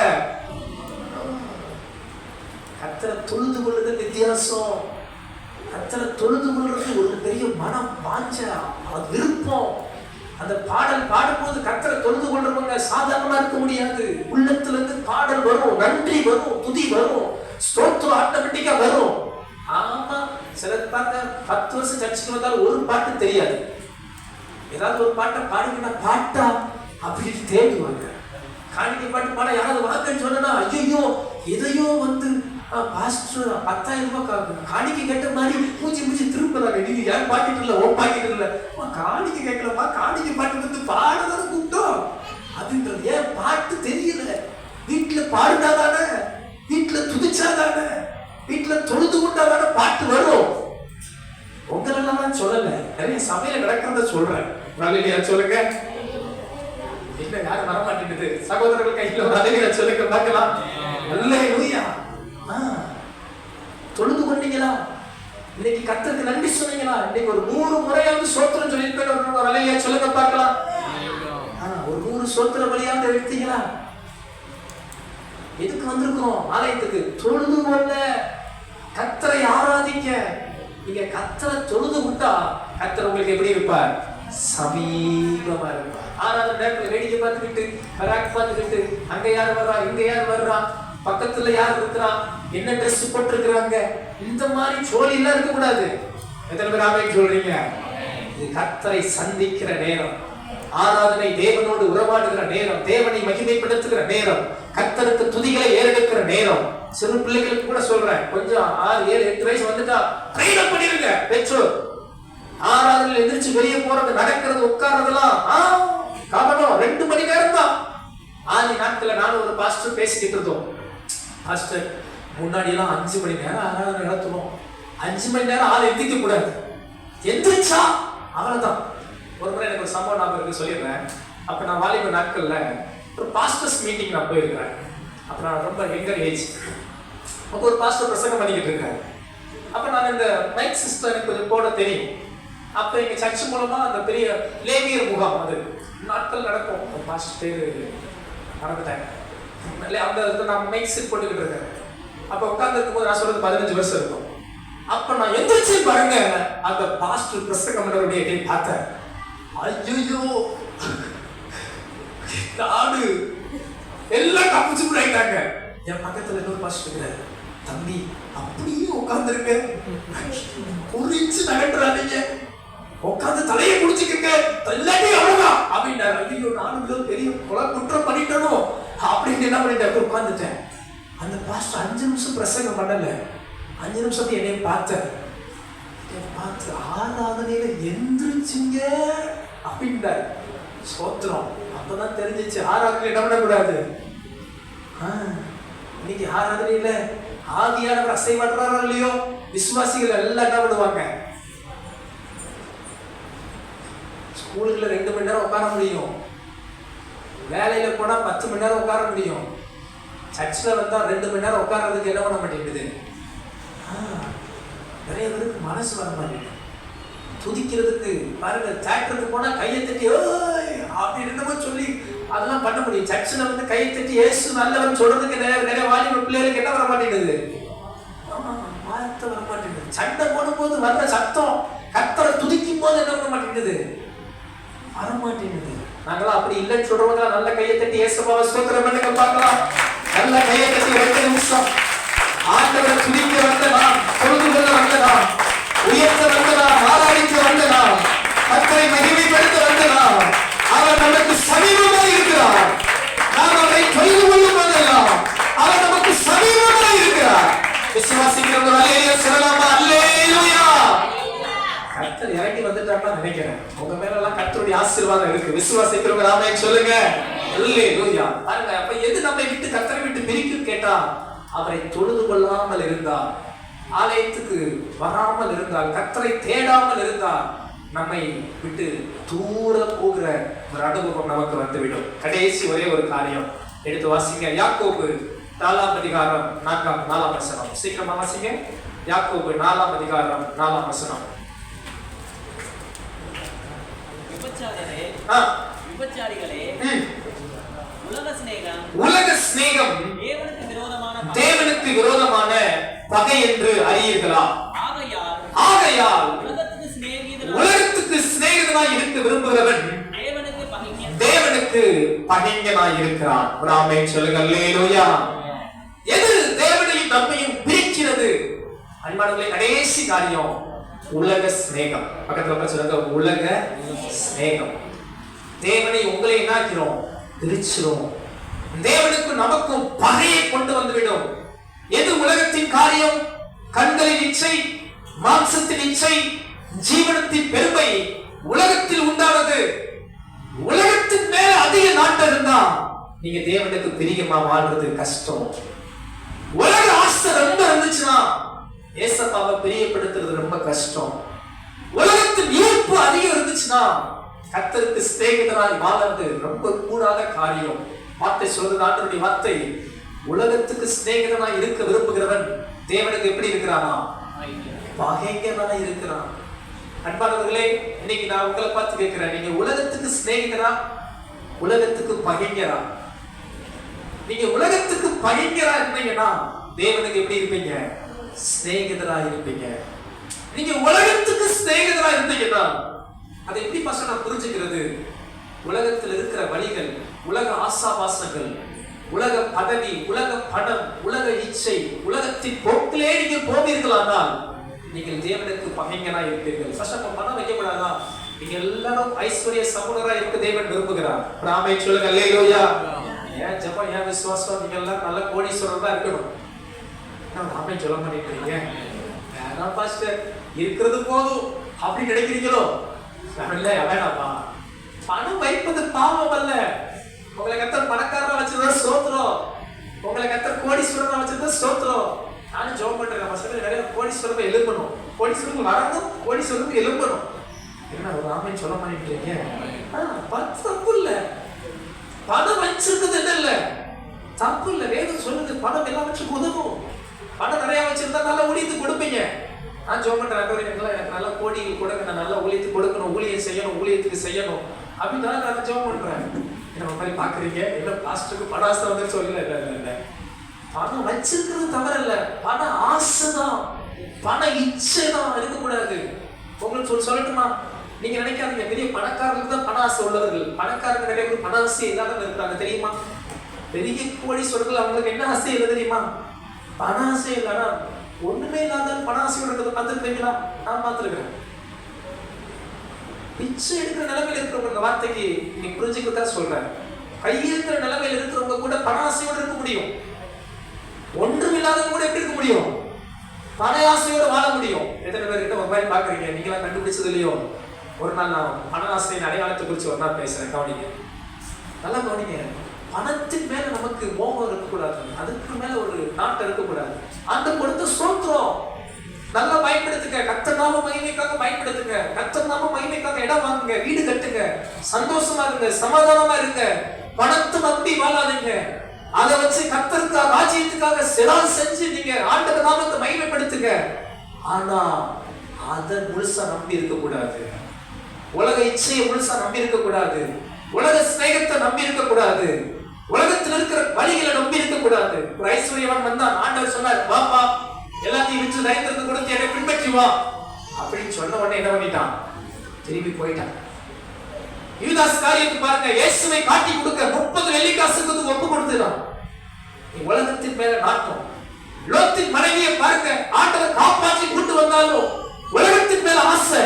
கர்த்தரை தொழுது கொள்ளுதல் வித்தியாசம். கர்த்தரை தொழுது கொள்றது ஒரு பெரிய மனம் வாஞ்ச விருப்பம். அந்த பாடல் பாடும்போது கர்த்தரை தொழுது கொள்றவங்க சாதாரணமா இருக்க முடியாது. உள்ளத்துல இருந்து பாடல் வரும், நன்றி வரும், துதி வரும், ஸ்தோத்திரம் ஆட்டோமேட்டிக்கா வரும். ஆமா, சிலர் பார்த்த 10 வருஷம் சர்ச்சுக்கு வந்தாலும் ஒரு பாட்டு தெரியாது. ஏதாவது ஒரு பாட்டை பாடுங்கன்னா பாட்டா அப்படின்னு தேடுவாங்க. காணிக்கை பாட்டு பாட யாராவது வாங்கன்னு சொன்னா, ஐயோ எதையோ வந்து பாஸ்டர் 10,000 ரூபாய் காணிக்கை கேட்ட மாதிரி மூஞ்சி திருப்பதாங்க. நீங்க யாரும் பாக்கிட்டு இல்ல, ஓ பாக்கிட்டு இல்ல, காணிக்கை கேட்கலமா, காணிக்கை பாட்டு வந்து பாடுறத கூப்பிட்டோம் அப்படின்றது. ஏன் பாட்டு தெரியல? வீட்டுல பாடுனாதானே, வீட்டுல துதிச்சாதானே, வீட்டுல தொழுது கொண்டாதானே பாட்டு வரும். உங்களெல்லாம் சொல்லல, நிறைய சமையல நடக்கிறத சொல்றேன். சொல்லுங்க. இன்னும் யாரும் வர மாட்டேங்குது. சகோதரர்கள் கையில ஒரு அலைகளை சொல்லுங்க பார்க்கலாம். அல்லேலூயா. தொழுது கொண்டீங்களா? இன்னைக்கு கர்த்தருக்கு நன்றி சொன்னீங்களா? இன்னைக்கு ஒரு 100 முறையாவது ஸ்தோத்திரம் சொல்லிட்டு ஒரு அலையா சொல்லுங்க பார்க்கலாம். ஒரு 100 ஸ்தோத்திர பலியாவது எடுத்தீங்களா? எதுக்கு வந்திருக்கிறோம்? ஆலயத்துக்கு தொழுது கொள்ள, கர்த்தரை ஆராதிக்க. நீங்க கர்த்தரை தொழுது விட்டா கர்த்தர் உங்களுக்கு எப்படி இருப்பார்? சமீபமா இருப்பார். ஆராதனை நேரத்துல வேடிக்கை பார்த்துக்கிட்டு, பராக் பார்த்துக்கிட்டு, அங்க யார் வர்றா, இங்க யார் வர்றா, பக்கத்துல யார் இருக்கிறா, என்ன ட்ரெஸ் போட்டிருக்கிறாங்க, இந்த மாதிரி சோழி எல்லாம் இருக்க கூடாது. எத்தனை பேர் ஆமென் சொல்றீங்க? இது கர்த்தரை சந்திக்கிற நேரம், ஆராதனை தேவனோடு உறவாடுகிற நேரம், தேவனை மகிமைப்படுத்துகிற நேரம், கர்த்தருக்கு துதிகளை ஏறெடுக்கிற நேரம். சிறு பிள்ளைகளுக்கு கூட சொல்றேன், கொஞ்சம் 6, 7, 8 வயசு வந்துட்டா ட்ரெயின் பண்ணிருங்க. பெற்றோர் ஆராதனையில் எந்திரிச்சு வெளியே போறது, நடக்கிறது, உட்கார்றதெல்லாம் கவனம். 2 மணி நேரம் தான். ஆதி நாட்கள்ல நானும் ஒரு பாஸ்டர் பேசிக்கிட்டு இருந்தோம். பாஸ்டர் முன்னாடி எல்லாம் 5 மணி நேரம் ஆராதனை நடத்துவோம். 5 மணி நேரம் ஆள் எந்திரிக்க கூடாது, எந்திரிச்சா அவ்வளவுதான். ஒரு முறை எனக்கு ஒரு சம்பவம் ஞாபகம் இருக்கு, சொல்லிடுறேன். அப்ப நான் வாலிப நாட்கள்ல ஒரு பாஸ்டர்ஸ் மீட்டிங் நான் போயிருக்கிறேன். அப்ப நான் ரொம்ப யங்கர் ஏஜ். அப்போ ஒரு பாஸ்டர் பிரசங்கம் பண்ணிக்கிட்டு இருக்காரு. அப்ப நான் இந்த மைக் சிஸ்டம் எனக்கு கொஞ்சம் போட தெரியும். அப்ப எங்க சர்ச் மூலமா அந்த பெரிய லேவியர் முகாம் அது நாட்கள் நடக்கும். பாஸ்டர் பேரு மறந்துட்டாங்க. அந்த நான் மைக் செட் போட்டுக்கிட்டு இருக்கேன். அப்ப உட்கார்ந்து இருக்கும்போது நான் சொல்றது 15 வருஷம் இருக்கும். அப்ப நான் எந்திரிச்சு பாருங்க, அந்த பாஸ்டர் பிரசங்கம் பண்ணவருடைய கை பார்த்தேன். ஐயோ, நாடு எல்லாம் கப்பிச்சு போயிட்டாங்க. என் பக்கத்துல இன்னொரு பாஸ்டர் இருக்கிறாரு. தம்பி அப்படியே உட்கார்ந்துருக்க, குறிச்சு நகட்டுறாதீங்க, உட்கார்ந்து தலையை குடிச்சுக்கங்க, இல்லாட்டி அவ்வளவுதான் அப்படின்னாரு. ஐயோ, நானும் பெரிய குற்றம் பண்ணிட்டனோ அப்படின்னு என்ன பண்ணிட்டேன், உட்கார்ந்துட்டேன். அந்த பாஸ்டர் 5 நிமிஷம் பிரசங்கம் பண்ணல. 5 நிமிஷம் என்னைய பார்த்தேன். பார்த்து ஆராதனையில எந்திரிச்சிங்க அப்படின்றாரு. சோத்திரம். அப்பதான் தெரிஞ்சிச்சு ஆராதனை என்ன பண்ணக்கூடாது. இன்னைக்கு ஆராதனையில ஆவியானவர் அசைவாடுறாரோ இல்லையோ, விசுவாசிகள் எல்லாம் என்ன பண்ணுவாங்க, ஸ்கூலுக்குள்ள 2 மணி நேரம் உட்கார முடியும், வேலையில போனா 10 மணி நேரம் உட்கார முடியும், சர்ச்சில் வந்தா 2 மணி நேரம் உட்கார்றதுக்கு என்ன பண்ண மாட்டேங்குது. நிறைய பேருக்கு மனசு வர மாட்டேங்குது துதிக்கிறதுக்கு. பாருங்க, தேட்டருக்கு போனா கையை தட்டி அப்படின்னு என்னமோ சொல்லி அதெல்லாம் பண்ண முடியும். சர்ச்சில் வந்து கையை தட்டி ஏசு நல்லவன் சொல்றதுக்கு நிறைய வாலிப பிள்ளைகளுக்கு என்ன வர மாட்டேங்குது, வார்த்தை வர மாட்டேங்குது. சண்டை போடும் போது வர்ற சத்தம், கர்த்தரை துதிக்கும் போது என்ன பண்ண மாட்டேங்குது, வர மாட்டேங்குது. நாங்களாம் அப்படி இல்லைன்னு சொல்றவங்க நல்ல கையை தட்டி ஏசப்பாவை ஸ்தோத்திரம் பண்ணுங்க பார்க்கலாம். நல்ல கையை தட்டி 2 நிமிஷம் ஆண்டவரை துதிக்க வந்த நாம், தொழுது கொள்ள வந்த நாம், உயர்த்த வந்த நாம், ஆராதிக்க வந்த நாம், கர்த்தரை மகிமைப்படுத்த வந்த நாம், அவர் நமக்கு சமீபமாக இருக்கிறார். நாம் அவரை தொழுது கொள்ளும் போதெல்லாம் அவர் நமக்கு சமீபமாக இருக்கிறார். விசுவாசிக்கிறவங்க அல்லேலூயா சொல்லலாமா? அல்லேலூயா. கர்த்தர் இறங்கி வந்துட்டாருன்னு நினைக்கிறேன். உங்க மேல எல்லாம் கர்த்தருடைய ஆசீர்வாதம் இருக்கு. விசுவாசிக்கிறவங்க ஆமென் சொல்லுங்க. அல்லேலூயா. பாருங்க, அப்ப எது நம்மை விட்டு கர்த்தரை விட்டு பிரிக்கும் கேட்டா, அவரை தொழுது கொள்ளாமல் இருந்தால், ஆலயத்துக்கு வராமல் இருந்தால், கர்த்தரை தேடாமல் இருந்தால், நம்மை விட்டு தூர போகிற ஒரு அனுபவம் நமக்கு வந்துவிடும். கடைசி ஒரே ஒரு காரியம் எடுத்து வாசிங்க. யாக்கோபு 4ஆம் அதிகாரம் 4ஆம் வசனம். சீக்கிரமா வாசிங்க. யாக்கோபு 4ஆம் அதிகாரம் 4ஆம் வசனம். விபச்சாரிகளே, உலக சிநேகம் தேவனுக்கு விரோதமான பகை என்று அறியீர்களா? ஆகையால் உலகத்துக்கு சிநேகிதனாய் இருக்க விரும்புகிறவன் தேவனுக்கு பகைஞனாய் இருக்கிறான். ஆமென் சொல்லுங்க. அல்லேலூயா. எது தேவனையும் நம்மையும் பிரிக்கிறது? அன்பானவர்களே, கடைசி காரியம் உலக சிநேகம். பக்கத்துல சொல்லுங்க, உலக சிநேகம். தேவனை உங்களை என்னாக்கிறோம், பிரிச்சிரும். தேவனுக்கு நமக்கும் பகையை கொண்டு வந்துவிடும். எது உலகத்தின் காரியம்? கண்களின் இச்சை, மாம்சத்தின் இச்சை, ஜீவனத்தின் பெருமை உலகத்தில் உண்டானது. உலகத்தின் மேல அதிக நாட்டம் இருந்தா நீங்க தேவனுக்கு பிரியமா வாழ்றது கஷ்டம். உலக ஆசை ரொம்ப இருந்துச்சுன்னா ஏசப்பாவை பிரியப்படுத்துறது ரொம்ப கஷ்டம். உலகத்தின் ஈர்ப்பு அதிகம் இருந்துச்சுன்னா கர்த்தருக்கு சிநேகிதராய் வாழ்வது ரொம்ப கூடாத காரியம். வார்த்தை சொல்றது, ஆண்டவருடைய வார்த்தை, உலகத்துக்கு சிநேகிதனாய் இருக்க விரும்புகிறவன் தேவனுக்கு எப்படி இருக்கிறானா? பகைஞனாய் இருக்கிறான். அன்பானவர்களே, இன்னைக்கு நான் உங்களை பார்த்து கேட்கிறேன், நீங்க உலகத்துக்கு சிநேகிதரா, உலகத்துக்கு பகைஞரா? நீங்க உலகத்துக்கு பகைஞரா இருந்தீங்கன்னா தேவனுக்கு எப்படி இருப்பீங்க? சிநேகிதரா இருப்பீங்க. நீங்க உலகத்துக்கு சிநேகிதரா இருந்தீங்கன்னா அதை எப்படி பசங்க நான் புரிஞ்சுக்கிறது? உலகத்தில் இருக்கிற வழிகள், உலக ஆசாபாசங்கள், உலக பதவி, உலக பணம், உலக இச்சை, உலகத்தின் போக்கிலே நீங்க போவீர்களானால் நீங்கள் தேவனுக்கு பகைஞனா இருப்பீர்கள். ஃபர்ஸ்ட் பணம் வைக்க கூடாதா? நீங்க எல்லாரும் ஐஸ்வர்ய சம்பூர்ணரா இருக்க தேவன் விரும்புகிறார். ராமே சொல்லுங்க அல்லேலூயா. ஏன் ஜெபம், ஏன் விசுவாசம்? நீங்க எல்லாம் நல்ல கோடீஸ்வரரா இருக்கணும். ராமே சொல்ல பண்ணிட்டீங்க, வேணாம் பாஸ்டர், இருக்கிறது போதும் அப்படி நினைக்கிறீங்களோ? வேணாப்பா. பணம் வைப்பது பாவம் அல்ல. உங்களை கர்த்தர் பணக்காரரா வச்சிருந்தா ஸ்தோத்திரம், உங்களை கர்த்தர் கோடீஸ்வரரா வச்சிருந்தா ஸ்தோத்திரம். நானும் ஜெபம் பண்றேன், நம்ம சபையில நிறைய கோடீஸ்வரர்கள் எழுப்பணும், கோடீஸ்வரர்கள் வரணும், கோடீஸ்வரர்கள் எழுப்பணும். என்ன ஒரு ராமன் சொல்ல மாட்டேங்கிறீங்க? தப்பு இல்ல, பணம் வச்சிருக்கிறது என்ன இல்ல, தப்பு இல்ல. வேதம் சொல்லுது பணம் எல்லாவற்றுக்கும் உதவும். பணம் நிறைய வச்சிருந்தா நல்லா ஊழியத்துக்கு கொடுப்பீங்க. நான் ஜெபம் பண்றேன், எனக்கு நல்ல கோடிகள் கொடுங்க, நான் நல்லா ஊழியத்துக்கு கொடுக்கணும், ஊழியம் செய்யணும், ஊழியத்துக்கு செய்யணும் அப்படின்னு நான் ஜெபம் பண்றேன். நம்ம மாதிரி பாக்குறீங்க, என்ன பாஸ்டருக்கு பண ஆசை வந்து சொல்லல. இல்ல, பணம் வச்சிருக்கிறது தவறல்ல, பண ஆசைதான், பண இச்சை தான் இருக்கக்கூடாது. உங்களுக்கு சொல்லட்டுமா? நீங்க நினைக்காதீங்க பெரிய பணக்காரர்களுக்கு தான் பண ஆசை உள்ளவர்கள். பணக்காரங்க நிறைய பேர் பண ஆசை இல்லாத இருக்காங்க தெரியுமா? பெரிய கோடீஸ்வரர்கள் அவங்களுக்கு என்ன ஆசை இல்லை தெரியுமா? பண ஆசை இல்லைன்னா ஒண்ணுமே இல்லாத பண ஆசையோட இருக்கிறத பார்த்துருக்கீங்களா? நான் பார்த்துருக்கிறேன். பிச்சை எடுக்கிற நிலைமையில இருக்கிறவங்க வார்த்தைக்கு நீ புரிஞ்சுக்கிறதா சொல்றேன். கையிருக்கிற நிலைமையில இருக்கிறவங்க கூட பண ஆசையோட இருக்க முடியும். ஒன்றும் இல்லாதவங்க கூட எப்படி இருக்க முடியும்? பண ஆசையோட வாழ முடியும். எத்தனை பேர் கிட்ட மொபைல் பாக்குறீங்க? நீங்களாம் கண்டுபிடிச்சது இல்லையோ? ஒரு நாள் நான் பண ஆசையின் அடையாளத்தை குறித்து ஒரு நாள் பேசுறேன், கவனிங்க, நல்லா கவனிங்க. பணத்தின் மேல நமக்கு மோகம் இருக்கக்கூடாது, அதுக்கு மேல ஒரு நாட்டம் இருக்கக்கூடாது. அந்த கொடுத்த ஸ்தோத்திரம் நல்லா பயன்படுத்துங்க, கர்த்தர் நாம மகிமைக்காக பயன்படுத்துங்க, கர்த்தர் நாம மகிமைக்காக இடம் வாங்குங்க, வீடு கட்டுங்க, சந்தோஷமா இருங்க, சமாதானமா இருங்க. பணத்தை நம்பி வாழாதீங்க. அதை வச்சு கர்த்தருக்காக, ராஜ்யத்துக்காக செலவு செஞ்சு நீங்க ஆண்டவர் நாமத்தை மகிமைப்படுத்துங்க. ஆனா அதை முழுசா நம்பி இருக்க கூடாது. உலக இச்சையை முழுசா நம்பி இருக்க கூடாது. உலக சிநேகத்தை நம்பி இருக்க கூடாது. உலகத்தில் இருக்கிற வழிகளை நம்பி இருக்க கூடாது. ஒரு ஐஸ்வர்யவான் வந்தான், ஆண்டவர் சொன்னார், வாப்பா எல்லாத்தையும் விற்று தரித்திரத்தை கொடுத்து என்னை பின்பற்றி வா அப்படின்னு சொன்ன உடனே என்ன பண்ணிட்டான்? திரும்பி போயிட்டான். யூதாஸ் காரியத்தை பாருங்க, இயேசுவை காட்டி கொடுக்க 30 வெள்ளிக்காசுக்கு ஒப்பு கொடுத்துதான். உலகத்தின் மேல நாட்டம். லோத்தின் மனைவியை பாருங்க, ஆண்டவர் காப்பாற்றி கொண்டு வந்தாலும் உலகத்தின் மேல ஆசை.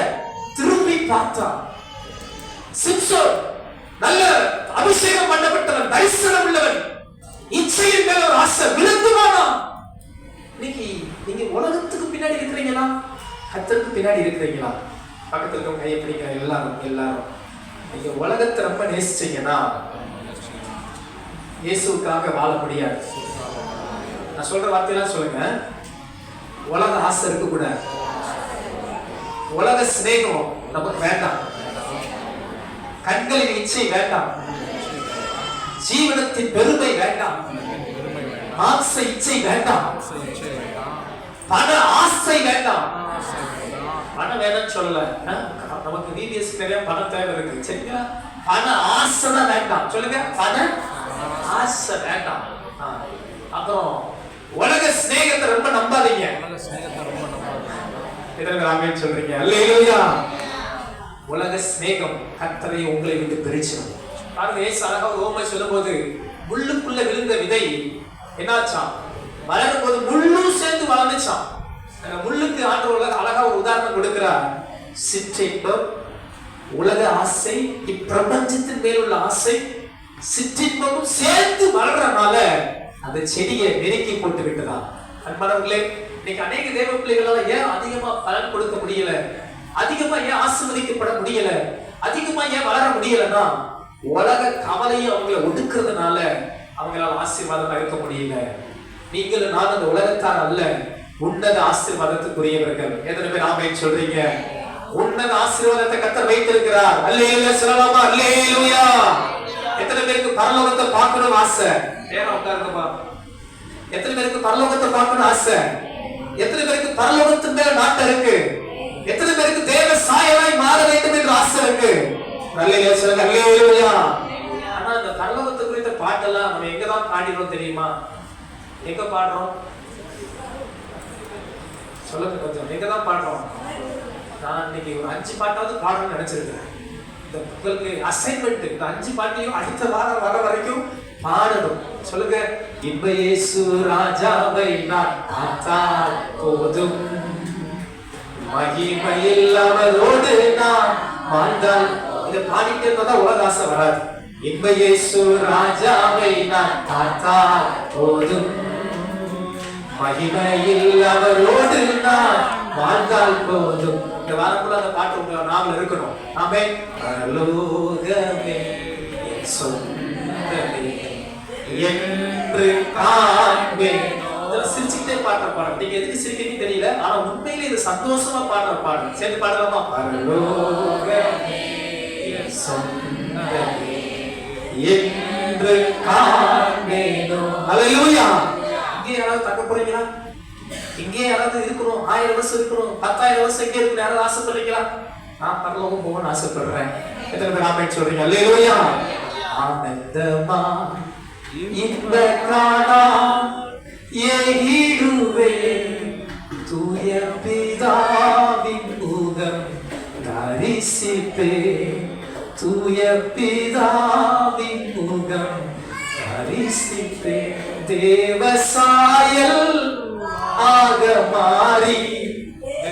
திரும்பி பார்த்தான். சிம்சோன் நல்ல அபிஷேகம் பண்ணப்பட்டவன், தரிசனம் உள்ளவன், இச்சையின் மேல ஒரு ஆசை, விழுந்துவானா. இன்னைக்கு நீங்க உலகத்துக்கு பின்னாடி இருக்கிறீங்களா, கர்த்தருக்கு பின்னாடி இருக்கிறீங்களா? பக்கத்துல இருக்க கையை பிடிக்கிற எல்லாரும் நீங்க உலகத்தை ரொம்ப நேசிச்சீங்கன்னா இயேசுக்காக வாழ முடியாது. நான் சொல்ற வார்த்தையெல்லாம் சொல்லுங்க. உலக ஆசை இருக்க கூடாது, உலக சிநேகம் நமக்கு வேண்டாம், கண்களின் இச்சை வேண்டாம், ஜீவனத்தின் பெருமை வேண்டாம், மாம்ச இச்சை வேண்டாம், பண ஆசை வேண்டாம். பணம் வேணும்னு சொல்லல, நமக்கு விபிஎஸ் நிறைய பணம் தேவை இருக்கு, சரிங்களா? பண ஆசை தான் வேண்டாம். சொல்லுங்க, பண ஆசை வேண்டாம். அப்புறம் உலக சிநேகத்தை ரொம்ப நம்பாதீங்க. சொல்றீங்க அல்லேலூயா. உலக சிநேகம் கர்த்தரை உங்களை விட்டு பிரிச்சிடும். பாருங்க, இயேசு அழகா ஓமை சொல்லும்போது முள்ளுக்குள்ள விழுந்த விதை என்னாச்சாம்? வளரும் போது முள்ளும் சேர்ந்து வளர்ந்துச்சாம். முள்ளுக்கு ஆண்டவர் அழகா ஒரு உதாரணம் கொடுக்கிறார். சிற்றின்பம், உலக ஆசை, இப்பிரபஞ்சத்தின் மேல் உள்ள ஆசை, சிற்றின்பமும் சேர்ந்து வளர்றதுனால அந்த செடியை நெருக்கி போட்டு விட்டுதான். அன்பானவர்களே, இன்னைக்கு அநேக தேவ பிள்ளைகளால ஏன் அதிகமா பலன் கொடுக்க முடியல, அதிகமா ஏன் ஆசீர்வதிக்கப்பட முடியல, அதிகமா ஏன் வளர முடியலன்னா உலக கவலையும் அவங்களை ஒடுக்குறதுனால அவங்களால ஆசீர்வாதமா இருக்க முடியல. நீங்களும் நான் அந்த உலகத்தார் அல்ல, உன்னத ஆசீர்வாதத்துக்குரியவர்கள். எத்தனை பேர் ஆமென் சொல்றீங்க? உன்னத ஆசீர்வாதத்தை கர்த்தர் வைத்திருக்கிறார். அல்லேலூயா சொல்லலாமா? அல்லேலூயா. எத்தனை பேருக்கு பரலோகத்தை பார்க்கணும் ஆசை? நேரா உட்காருங்கப்பா. எத்தனை பேருக்கு பரலோகத்தை பார்க்கணும் ஆசை? எத்தனை பேருக்கு பரலோகத்தின் மேல நாட்டம் இருக்கு? எத்தனை பேருக்கு தேவ சாயலாய் மாற வேண்டும் என்று ஆசை இருக்கு? அல்லேலூயா சொல்லுங்க. அல்லேலூயா. ஆனா இந்த பரலோகத்தை குறித்த பாட்டெல்லாம் நம்ம எங்கதான் பாடிறோம் தெரியுமா? எங்க பாடுறோம் சொல்லுங்க கொஞ்சம். எங்கதான் பாடுறோம்? நான் இன்னைக்கு ஒரு 5 பாட்டாவது பாடணும்னு நினைச்சிருக்கேன். இந்த உங்களுக்கு அசைன்மெண்ட், இந்த 5 பாட்டையும் அடுத்த வாரம் வர வரைக்கும் பாடணும். சொல்லுங்க. இன்ப இயேசு ராஜாவை நான் பார்த்தால் போதும், மகிமையில் அவரோடு நான் வாழ்ந்தால். இதை பாடிட்டே இருந்தா உலக ஆசை வராது. இன்ப இயேசு ராஜாவை நான் பார்த்தால் போதும், மகிமையில் அவரோடு நான் வாழ்ந்தால் போதும். இந்த வாரக்குள்ள அந்த பாட்டு உங்க நாமல இருக்கணும். ஆமென். பரலோகமே என் சொந்தமே என்று காண்பேன். சிரிச்சுக்கிட்டே பாடுற பாடல். நீங்க எதுக்கு சிரிக்கிறீங்க தெரியல, ஆனா உண்மையிலே இது சந்தோஷமா பாடுற பாடல். சேர்ந்து பாடலாமா? பரலோகமே என் சொந்தமே என்று காண்பேனோ. அல்லேலூயா. இங்கே யாராவது தங்க போறீங்களா? இங்கே யாராவது இருக்கணும்? 1000 வருஷம் இருக்கணும், 10,000 வருஷம் இங்கே இருக்கணும் யாராவது ஆசைப்படுறீங்களா? நான் பரலோகம் போகணும்னு ஆசைப்படுறேன். எத்தனை பேர் ஆமென் சொல்றீங்க? அல்லேலூயா. ஆனந்தமா இன்ப காணா ஏகிடுவே தூய பிதாவின் முகம் தரிசிப்பே, தூய பிதாவின் முகம் தரிசிப்பே. தேவ சாயல் ஆக மாறி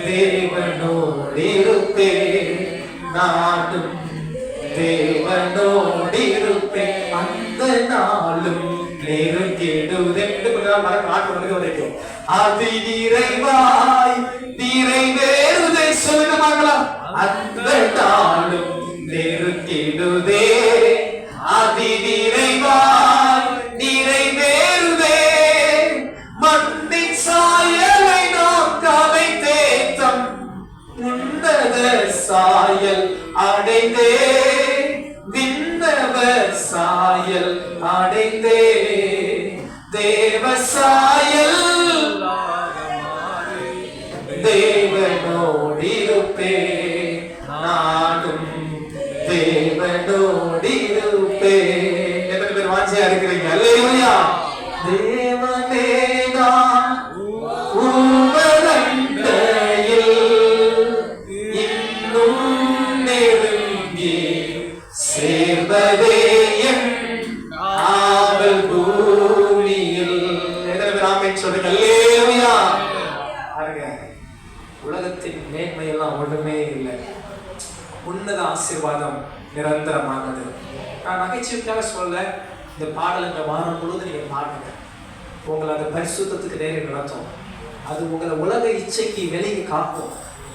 தேவனோடிருப்பே, நானும் தேவனோடிருப்பே. அந்த நாளும் நெருங்கிடுதே. வரைக்கும் அது நிறைவாய் நிறைவேறுதை சொல்லுவாங்களா? அந்த நாளும் நெருங்கிடுதே, அது நிறைவாய் நிறைவேறுதே. மண்ணின் சாயலை நோக்காமை தேத்தம் உன்னத சாயல் அடைந்தே, விண்ணவ சாயல் அடைந்தே. தேவ சாயல் தேவனோடிருப்பே, நானும் தேவனோடிருப்பே. எத்தனை பேர் வாஞ்சியா இருக்கிறீங்க? அல்லேலூயா. தேவனே நான் உமரண்டையில் இன்னும் நெருங்கி சேர்வதே என் ஆவல் பூமியில். எத்தனை பேர் ஆமென் சொல்றீங்க? அல்லேலூயா. பாருங்க, உலகத்தின் மேன்மையெல்லாம் ஒண்ணுமே இல்லை. உன்னத ஆசீர்வாதம் நிரந்தரமானது. நான் நகைச்சுவைக்காக சொல்ல, இந்த பாடல் இந்த வாரம் முழுவதும் நீங்க பாடுங்க. உங்களை அந்த பரிசுத்தத்துக்கு நேரே நடத்தும். அது உங்களை உலக இச்சைக்கு வெளியே காக்கும்.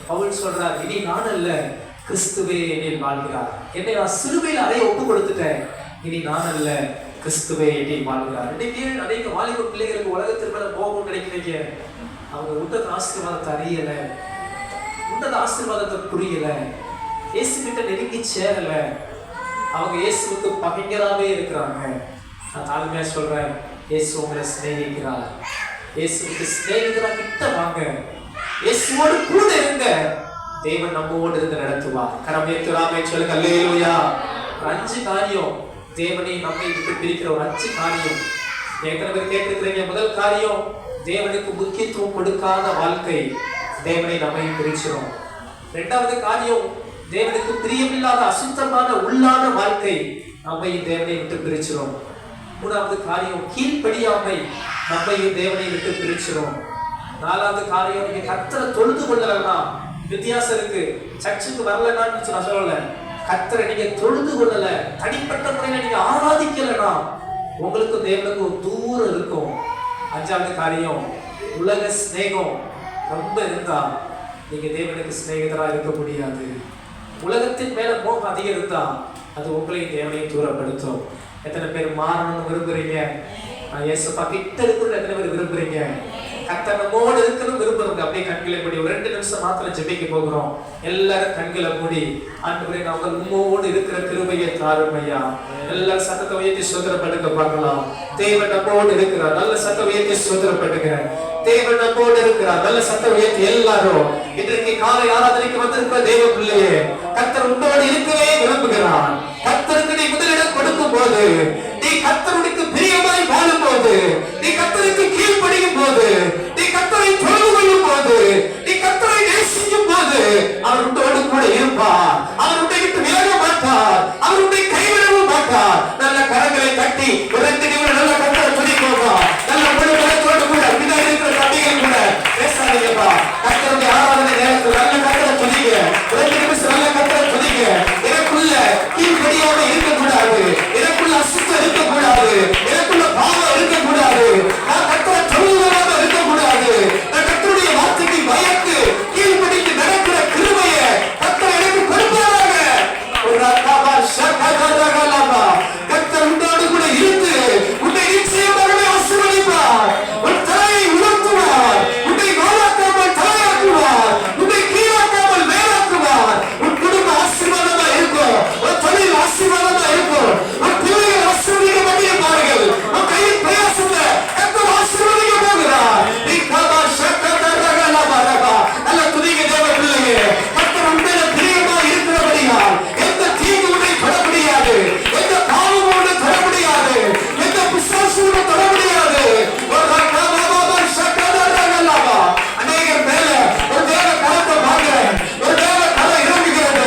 பவுல் சொல்றார், இனி நான் அல்ல, கிறிஸ்துவே என்னில் வாழ்கிறார். என்னை நான் சிலுவையில் அறைய ஒப்பு கொடுத்துட்டேன். இனி நான் அல்ல, கிறிஸ்துவே என்னில் வாழ்கிறார். இன்னைக்கு அநேக வாலிப பிள்ளைகளுக்கு உலகத்திற்கு மேல போகணும்னு நினைக்கிறீங்க. அவங்க உன்னத ஆசீர்வாதத்தை அறியல, உன்னத ஆசீர்வாதத்தை புரியல, இயேசு கிட்ட நெருங்கி சேரல. அவங்க இயேசுவுக்கு பகைஞராகவே இருக்கிறாங்க. நான் தாழ்மையா சொல்றேன், இயேசு உங்களை சிநேகிக்கிறார். இயேசுவுக்கு சிநேகிக்கிறா கிட்ட வாங்க, இயேசுவோடு கூட இருங்க. தேவன் நம்மோடு இருந்து நடத்துவார். கரம் ஏத்துறாமே சொல்லுங்க. அல்லேலூயா. 5 காரியம் தேவனை நம்மை விட்டு பிரிக்கிற ஒரு 5 காரியம். எத்தனை பேர் கேட்டிருக்கிறீங்க? முதல் காரியம், தேவனுக்கு முக்கியத்துவம் கொடுக்காத வாழ்க்கை தேவனை நம்மை பிரிச்சிடும். 2வது காரியம், தேவனுக்கு பிரியமில்லாத அசுத்தமான உள்ளான வாழ்க்கை நம்மை தேவனை விட்டு பிரிச்சிடும். 3வது காரியம், கீழ்ப்படியாமை நம்மையும் தேவனை விட்டு பிரிச்சிடும். 4வது காரியம், நீங்க கர்த்தரை தொழுது கொள்ளலன்னா, வித்தியாசம் இருக்கு. சர்ச்சுக்கு வரலன்னு நான் சொல்லல, கர்த்தரை நீங்க தொழுது கொள்ளல, தனிப்பட்ட முறையில நீங்க ஆராதிக்கலன்னா உங்களுக்கு தேவனுக்கு ஒரு தூரம் இருக்கும். 5வது காரியம், உலக சிநேகம் ரொம்ப இருந்தா நீங்க தேவனுக்கு சிநேகிதரா இருக்க முடியாது. உலகத்தின் மேல மோகம் அதிகம் இருந்தா அது உங்களையும் தேவனையும் தூரப்படுத்தும். எத்தனை பேர் மாறணும்னு விரும்புறீங்க? இயேசுப்பா கிட்ட இருக்கிற எத்தனை பேர் விரும்புறீங்க? கர்த்தர் நம்மோடு இருக்கணும் விரும்புறவங்க அப்படியே கண்களை மூடி ஒரு 2 நிமிஷம் மாத்திரம் ஜெபிக்க போகிறோம். எல்லாரும் கண்களை மூடி ஆண்டவரே நாங்கள் உம்மோடு இருக்கிற கிருபையை தாரும் ஐயா. எல்லாரும் சத்தத்தை உயர்த்தி ஸ்தோத்திரப்படுங்க பார்க்கலாம். தேவன் நம்மோடு இருக்கிறார். நல்ல சத்தத்தை உயர்த்தி ஸ்தோத்திரப்படுங்க. தேவன் நம்மோடு இருக்கிறார். நல்ல சத்தத்தை உயர்த்தி எல்லாரும் இன்றைக்கு காலை ஆராதனைக்கு வந்திருக்கிற தேவ பிள்ளையே, கர்த்தர் உன்னோடு இருக்கவே விரும்புகிறார். கர்த்தருக்கு நீ முதலிடம் கொடுக்கும் போது, நீ கர்த்தருக்கு பிரியமாய் வாழும் போது, நீ கர்த்தருக்கு கீழ்ப்படியும் போது, நீ கர்த்தரை தொழுது கொள்ளும் போது, நீ கர்த்தரை நேசிக்கும் போது, அவர் உன்னோடு கூட இருப்பார். அவர் உன்னை விட்டு விலக மாட்டார். அவர் உன்னை கைவிடவும் மாட்டார். நல்ல கரங்களை தட்டி 2 நிமிடம் நல்ல கர்த்தரை துதிப்போம். நல்ல முழுவதோடு கூட பின்னாடி இருக்கிற தம்பிகள் கூட பேசாதீங்கப்பா. கர்த்தருடைய ஆராதனை நேரத்தில் நல்ல கர்த்தரை துதிங்க. 2 நிமிஷம் நல்ல கர்த்தரை துதிங்க. எனக்குள்ள கீழ்ப்படியாம இருக்கக்கூடாது. எனக்குள்ள அசுத்தம் இருக்கக்கூடாது. எனக்குள்ள பாவம் இருக்கக்கூடாது. நான் கர்த்தரை தொழுவதாக இருக்கக்கூடாது. நான் கர்த்தருடைய வார்த்தைக்கு பயந்து கீழ்ப்படிந்து நடக்கிற கிருபையை கர்த்தர் எனக்கு கொடுப்பாராக. ஒரு அக்காபா ஷகதரகலபா. கர்த்தர் உன்னோடு கூட இருந்து உன்னை நிச்சயமாகவே ஆசீர்வதிப்பார். உன் தலையை உயர்த்துவார். உன்னை மேலாக்காமல் தலையாக்குவார். உன்னை கீழாக்காமல் மேலாக்குவார். உன் குடும்பம் ஆசீர்வாதமா இருக்கும். உன் தொழில் ஆசீர்வாதமா இருக்கும். உன் பிள்ளைகள் ஆசீர்வதிக்கப்படுவார்கள். உன் கையின் பிரயாசத்தை கர்த்தர் ஆசீர்வதிக்க போகிறார். இக்காபா ஷகதரகலபா. நல்ல துதிக்க தேவ பிள்ளையே, கர்த்தர் உண்மையில பிரியமா இருக்கிறபடியால் எந்த தீங்கு உன்னை தொட முடியாது. எந்த பாவமும் உன்னை தொட முடியாது. எந்த பிசாசு உன்னை தொட முடியாது. அநேகர் மேல ஒரு தேவ கரத்தை பார்க்கிறேன். ஒரு தேவ கரம் இறங்குகிறது.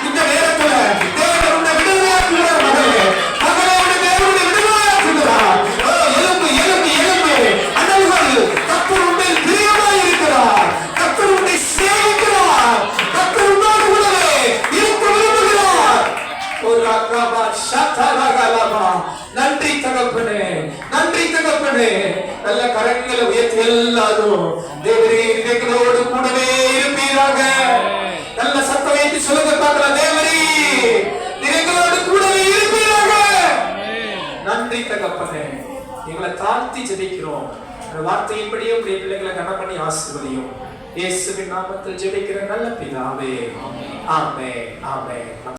இந்த நேரத்துல தேவன் உன்னை விடுதலையாக்குகிறார். மகளே, மகளே, உன்னை தேவனுடைய விடுதலையாக்குகிறார். எலும்பு எலும்பு எலும்பு அனல்கள். கர்த்தர் உன்னில் பிரியமாய் இருக்கிறார். கர்த்தர் உன்னை சேவிக்கிறார். கர்த்தர் உன்னோடு கூடவே இருக்க விரும்புகிறார். ஒரு அக்காபா ஷதரகலபா. நன்றி தகப்பனே, நன்றி தகப்பனே. நல்ல கரங்களை உயர்த்தி எல்லாரும் தேவரே எங்களோடு கூடவே இருப்பீராக. நல்ல சத்தம் உயர்த்தி சொல்லுங்க பார்க்கலாம். தேவரே எங்களோடு கூடவே இருப்பீராக. நன்றி தகப்பனே. எங்களை தாழ்த்தி ஜெபிக்கிறோம். அந்த வார்த்தையின்படியே உடைய பிள்ளைகளை கன பண்ணி ஆசீர்வதியும். இயேசுவின் நாமத்தில் ஜெபிக்கிற நல்ல பிதாவே. ஆமென், ஆமென்.